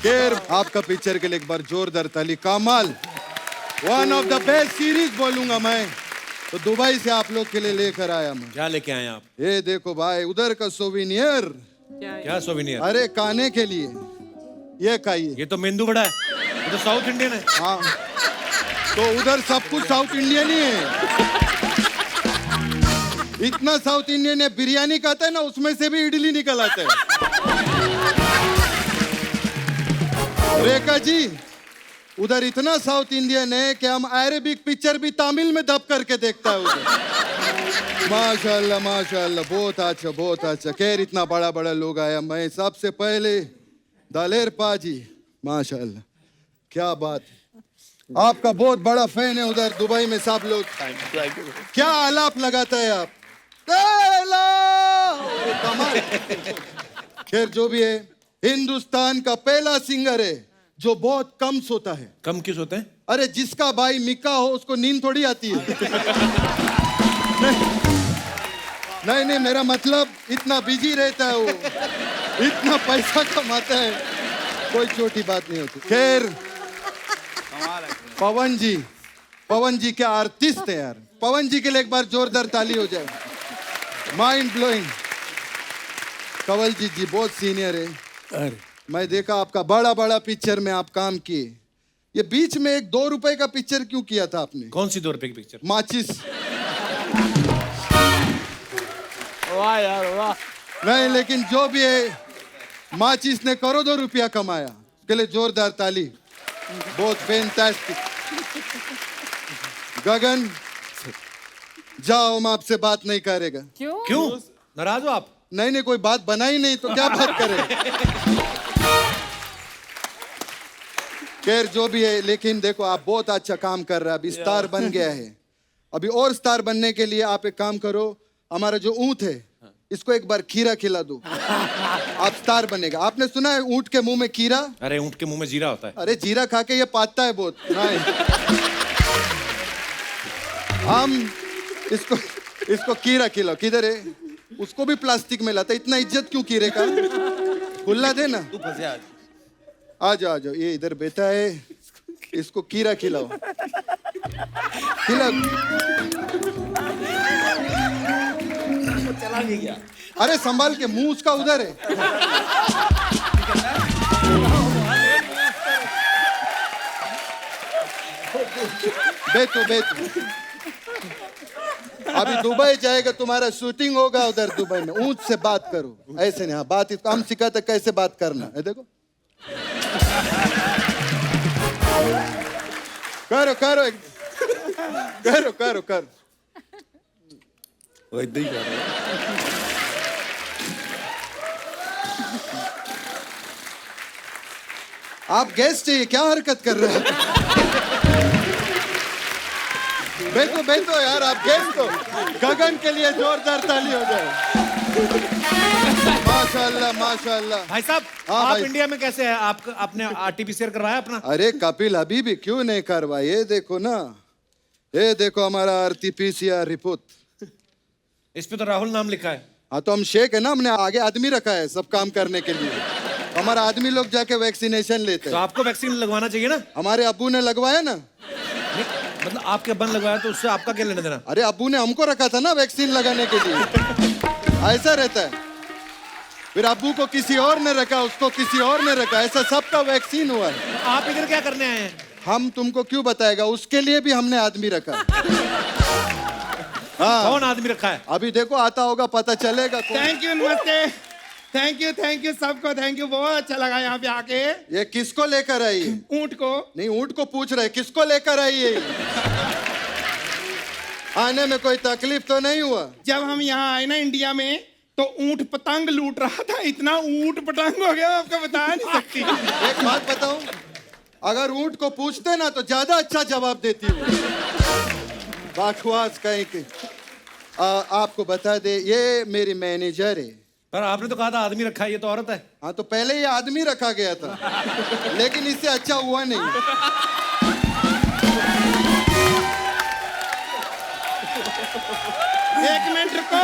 खैर आपका पिक्चर के लिए एक बार जोरदार ताली कमाल one of the best series बोलूंगा मैं तो दुबई से आप लोग के लिए लेकर आया मैं क्या लेके आए आप ये देखो भाई उधर का सोविनियर क्या सोविनियर अरे खाने के लिए ये खाइए ये तो मेंदू बड़ा है ये तो साउथ इंडियन है हाँ तो उधर सब कुछ साउथ इंडियन ही है इतना साउथ इंडियन है बिरयानी खाता है ना उसमें से भी इडली निकल आता है रेखा जी उधर इतना साउथ इंडियन है कि हम अरेबिक पिक्चर भी तमिल में दब करके देखता है उधर माशाल्लाह माशाल्लाह बहुत अच्छा खैर इतना बड़ा बड़ा लोग आया मैं सबसे पहले दलेर पाजी माशाल्लाह क्या बात आपका बहुत बड़ा फैन है उधर दुबई में सब लोग क्या आलाप लगाता है आप खैर जो भी है हिंदुस्तान का पहला सिंगर है जो बहुत कम सोता है कम क्यों सोते हैं अरे जिसका भाई मिक्का हो उसको नींद थोड़ी आती है नहीं मेरा मतलब इतना बिजी रहता है वो इतना पैसा कमाता है कोई छोटी बात नहीं होती खैर पवन जी क्या आर्टिस्ट है यार पवन जी के लिए एक बार जोरदार ताली हो जाए माइंड ब्लोइंग कंवल जी बहुत सीनियर है अरे मैं देखा आपका बड़ा बड़ा पिक्चर में आप काम किए ये बीच में एक 2 रुपए का पिक्चर क्यों किया था आपने कौन सी 2 रुपए की पिक्चर माचिस वाह यार वाह नहीं लेकिन जो भी है माचिस ने करोड़ों रुपया कमाया उसके लिए जोरदार ताली बहुत फैंटास्टिक गगन जाओ, हम आपसे बात नहीं करेगा। क्यों नाराज हो आप? नहीं, कोई बात बना ही नहीं तो क्या बात करें। खैर जो भी है, लेकिन देखो आप बहुत अच्छा काम कर रहे हैं, अभी स्टार बन गया है। अभी और स्टार बनने के लिए आप एक काम करो, हमारा जो ऊंट है इसको एक बार खीरा खिला दो, आप स्टार बनेगा। आपने सुना है ऊंट के मुंह में कीड़ा? अरे ऊंट के मुंह में जीरा होता है। अरे जीरा खा के ये पाता है बहुत। हम इसको कीरा खिलाओ। किधर है? उसको भी प्लास्टिक में लाता, इतना इज्जत क्यों कीरे का? खुला दे ना। आ जाओ, ये इधर बैठा है, इसको कीरा खिलाओ। खिलाओ। चला भी गया। अरे संभाल के, मुंह उसका उधर है। बैठो। अभी दुबई जाएगा, तुम्हारा शूटिंग होगा उधर दुबई में। ऊंट से बात करो, ऐसे नहीं। हाँ, बात हम सिखाते कैसे बात करना है। देखो करो। वो इधर ही कर रहा है। आप गेस्ट चाहिए, क्या हरकत कर रहे हैं? बैठो यार, आप गेस्ट हो। गगन के लिए जोरदार ताली हो जाए। माशाल्लाह। भाई साहब, हाँ आप भाई। इंडिया में कैसे हैं? आपने RT-PCR करवाया अपना? अरे कपिल अभी भी क्यों नहीं करवा? ये देखो ना, ये देखो हमारा RT-PCR रिपोर्ट। इस पे तो राहुल नाम लिखा है। हाँ तो हम शेख है ना, हमने आगे आदमी रखा है सब काम करने के लिए। हमारा आदमी लोग जाके वैक्सीनेशन लेते तो हैं। आपको वैक्सीन लगवाना चाहिए ना। हमारे अब्बू ने लगवाया ना। मतलब आपके अब्बा ने लगवाया तो उससे आपका क्या लेना देना? अरे अब्बू ने हमको रखा था ना वैक्सीन लगाने के लिए। ऐसा रहता है। फिर अब्बू को किसी और ने रखा, उसको किसी और ने रखा, ऐसा सबका वैक्सीन हुआ है। आप इधर क्या करने आए हैं? हम तुमको क्यों बताएगा, उसके लिए भी हमने आदमी रखा। हाँ, कौन आदमी रखा है? अभी देखो आता होगा, पता चलेगा। थैंक यू, नमस्ते। थैंक यू सबको, थैंक यू। बहुत अच्छा लगा यहाँ पे आके। ये किसको लेकर आई है? ऊंट को नहीं, ऊंट को पूछ रहे किसको लेकर आई है? आने में कोई तकलीफ तो नहीं हुआ? जब हम यहाँ आए ना इंडिया में, तो ऊंट पतंग लूट रहा था। इतना ऊंट पतंग हो गया, आपको बता नहीं सकती। एक बात बताऊं, अगर ऊंट को पूछते ना तो ज्यादा अच्छा जवाब देती हूँ। बकवास कहीं की। आपको बता दे, ये मेरी मैनेजर है। पर आपने तो कहा था आदमी रखा है, ये तो औरत है। हाँ तो पहले ये आदमी रखा गया था, लेकिन इससे अच्छा हुआ नहीं। एक मिनट रुको।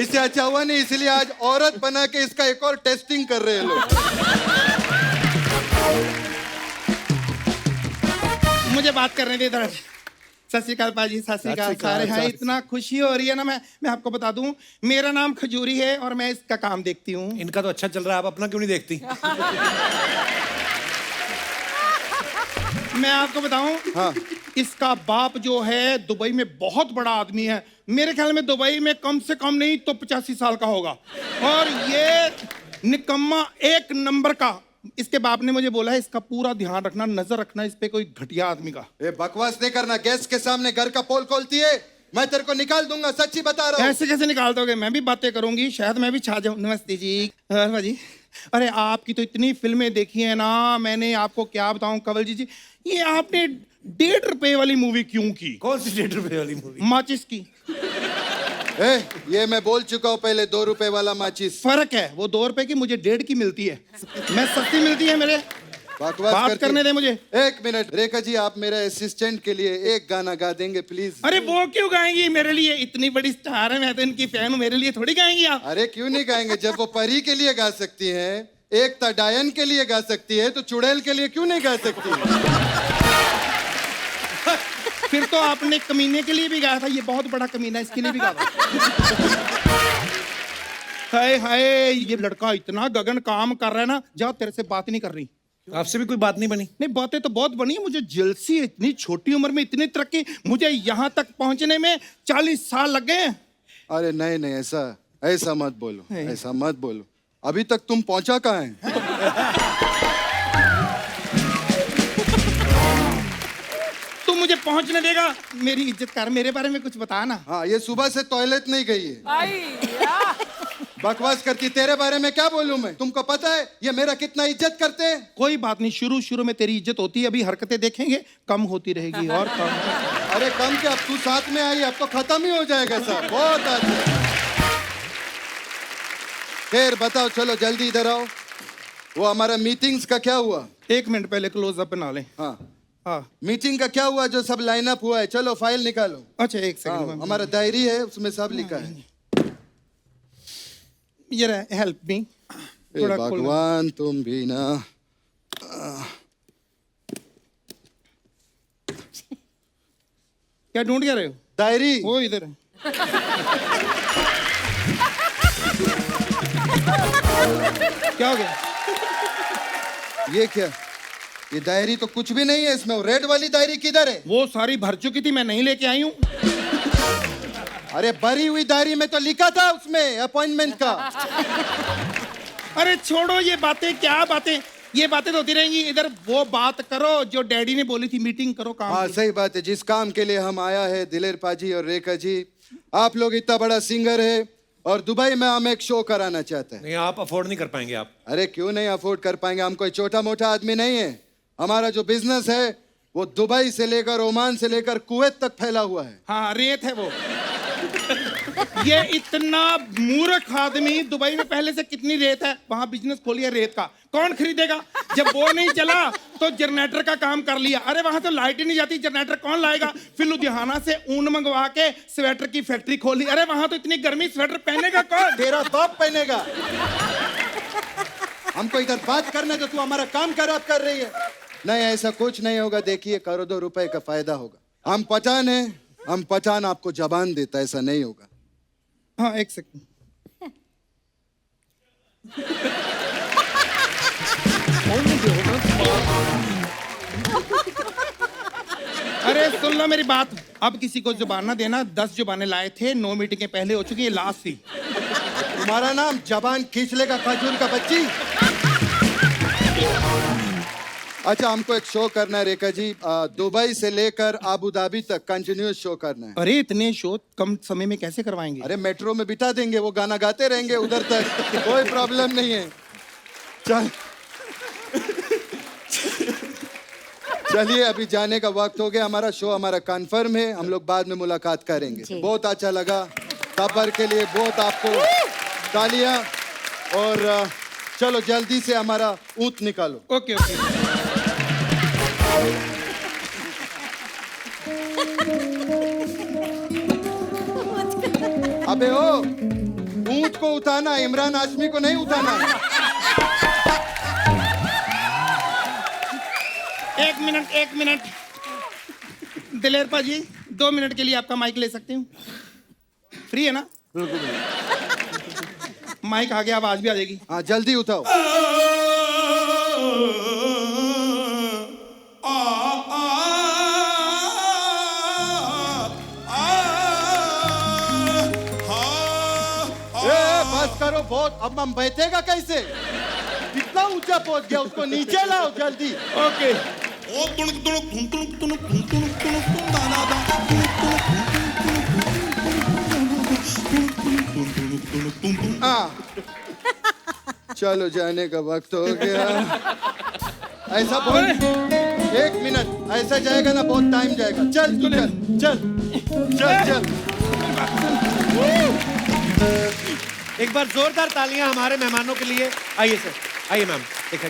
इससे अच्छा हुआ नहीं, इसलिए आज औरत बना के इसका एक और टेस्टिंग कर रहे हैं लोग। मुझे बात करने दे इधर। सत श्री अकाल पाजी, सत श्री अकाल सारे। हाँ, इतना खुशी हो रही है ना। मैं आपको बता दूं, मेरा नाम खजूरी है और मैं इसका काम देखती हूँ। इनका तो अच्छा चल रहा है, आप अपना क्यों नहीं देखती? मैं आपको बताऊं, हाँ। इसका बाप जो है दुबई में बहुत बड़ा आदमी है। मेरे ख्याल में दुबई में कम से कम नहीं तो 85 साल का होगा। और ये निकम्मा एक नंबर का। इसके बाप ने मुझे बोला है इसका पूरा ध्यान रखना, नजर रखना इस पे कोई घटिया आदमी का। ए, बकवास नहीं करना। गेस्ट के सामने घर का पोल खोलती है, मैं तेरे को निकाल दूंगा, सच्ची बता रहा हूँ। ऐसे कैसे निकाल दोगे? मैं भी बातें करूंगी, शायद मैं भी छा जाऊं। नमस्ते जी। जी, अरे आपकी तो इतनी फिल्में देखी है ना, मैंने आपको क्या बताऊं कंवल जी। ये आपने 1.5 रुपए वाली मूवी क्यों की? कौन सी 1.5 रुपए वाली मूवी? माचिस की। ये मैं बोल चुका हूँ पहले, 2 रुपए वाला माचिस। फर्क है, वो 2 रुपए की, मुझे 1.5 की मिलती है। मैं सस्ती मिलती है मेरे। बात करने दे मुझे। एक मिनट रेखा जी, आप मेरे असिस्टेंट के लिए एक गाना गा देंगे प्लीज? अरे वो क्यों गाएंगी मेरे लिए? इतनी बड़ी स्टार है, मैं तो इनकी फैन हूँ, मेरे लिए थोड़ी गाएंगी आप। अरे क्यों नहीं गाएंगे? जब वो परी के लिए गा सकती है, एकता डायन के लिए गा सकती है, तो चुड़ैल के लिए क्यों नहीं गा सकती? फिर तो आपने कमीने के लिए भी गाया था। ये बहुत बड़ा कमीना, इसके लिए भी गाया। हाय हाय, ये लड़का इतना गगन काम कर रहा है ना। जा, तेरे से बात नहीं कर रही। आपसे भी कोई बात नहीं बनी? नहीं, बातें तो बहुत बनी है। मुझे जेलसी है, इतनी छोटी उम्र में इतनी तरक्की। मुझे यहाँ तक पहुँचने में 40 साल लग गए। अरे नहीं, ऐसा मत बोलो, ऐसा मत बोलो। अभी तक तुम पहुंचा कहाँ है? तक पहुंचने देगा। मेरी इज्जत कर, मेरे बारे में कुछ बता ना। हाँ, ये सुबह से टॉयलेट नहीं गई है, आई बकवास करती। तेरे बारे में क्या बोलूं मैं? तुमको पता है ये मेरा कितना इज्जत करते हैं? कोई बात नहीं, शुरू शुरू में तेरी इज्जत होती है, अभी हरकतें देखेंगे कम होती रहेगी और कम। अरे कम क्या, अब तू साथ में आई, अब तो खत्म ही हो जाएगा सब। बहुत अच्छा। खैर बताओ, चलो जल्दी इधर आओ। वो हमारा मीटिंग्स का क्या हुआ? 1 मिनट पहले क्लोज अप बना ले। हाँ हाँ, मीटिंग का क्या हुआ जो सब लाइन अप हुआ है? चलो फाइल निकालो। अच्छा 1 हाँ, सेकंड। हमारा डायरी है उसमें सब लिखा है। ये रहा, हेल्प मी। ए भगवान तुम भी ना। क्या ढूंढ क्या रहे हो? डायरी वो इधर है। क्या हो गया? ये क्या? ये डायरी तो कुछ भी नहीं है इसमें। वो रेड वाली डायरी किधर है? वो सारी भर चुकी थी, मैं नहीं लेके आई हूँ। अरे भरी हुई डायरी में तो लिखा था उसमें अपॉइंटमेंट का। अरे छोड़ो ये बातें, क्या बातें, ये बातें तो होती रहेंगी। इधर वो बात करो जो डैडी ने बोली थी, मीटिंग करो काम हाँ की। सही बात है। जिस काम के लिए हम आया है दिलेर पाजी और रेखा जी, आप लोग इतना बड़ा सिंगर है और दुबई में हम एक शो कराना चाहते हैं। नहीं, आप अफोर्ड नहीं कर पाएंगे आप। अरे क्यों नहीं अफोर्ड कर पाएंगे? हम कोई छोटा मोटा आदमी नहीं है। हमारा जो बिजनेस है वो दुबई से लेकर ओमान से लेकर कुवैत तक फैला हुआ है। हाँ, रेत है वो। ये इतना मूर्ख आदमी, दुबई में पहले से कितनी रेत है, वहां बिजनेस खोलिया रेत का। कौन खरीदेगा? जब वो नहीं चला तो जनरेटर का काम कर लिया। अरे वहां तो लाइट ही नहीं जाती, जनरेटर कौन लाएगा? फिर लुधियाना से ऊन मंगवा के स्वेटर की फैक्ट्री खोली। अरे वहां तो इतनी गर्मी, स्वेटर पहनेगा कौन? तेरा बाप पहनेगा। हमको इधर बात करना तो तू हमारा काम खराब कर रही है। नहीं, ऐसा कुछ नहीं होगा। देखिए, 1 करोड़ रुपए का फायदा होगा। हम पठान है, हम पठान आपको जबान देता, ऐसा नहीं होगा। हाँ 1 सेकंड। अरे सुन लो मेरी बात, अब किसी को जुबान ना देना। 10 जुबानें लाए थे, 9 मीटिंगें पहले हो चुकी है, लास्ट थी। तुम्हारा नाम जबान खींच लेगा खजूर का बच्ची। अच्छा, हमको एक शो करना है रेखा जी, दुबई से लेकर अबू धाबी तक कंटिन्यूस शो करना है। अरे इतने शो कम समय में कैसे करवाएंगे? अरे मेट्रो में बिठा देंगे, वो गाना गाते रहेंगे उधर तक, कोई प्रॉब्लम नहीं है। चल चलिए, अभी जाने का वक्त हो गया। हमारा शो हमारा कन्फर्म है, हम लोग बाद में मुलाकात करेंगे। बहुत अच्छा लगा, खबर के लिए बहुत आपको तालियां। और चलो जल्दी से हमारा ऊँट निकालो। Okay okay. अबे ओ, ऊँट को उठाना, इमरान हाशमी को नहीं उठाना। 1 मिनट। दिलेर पाजी, 2 मिनट के लिए आपका माइक ले सकती हूँ? फ्री है ना? माइक आ गया, आवाज भी आ जाएगी। हाँ जल्दी उठाओ। बस करो बहुत, अब हम बैठेगा कैसे? कितना ऊंचा पहुंच गया, उसको नीचे लाओ जल्दी। ओके। चलो जाने का वक्त हो गया। ऐसा बोल, 1 मिनट ऐसा जाएगा ना, बहुत टाइम जाएगा। चल तू चल चल चल चल। एक बार जोरदार तालियां हमारे मेहमानों के लिए। आइए सर, आइए मैम, देखिए।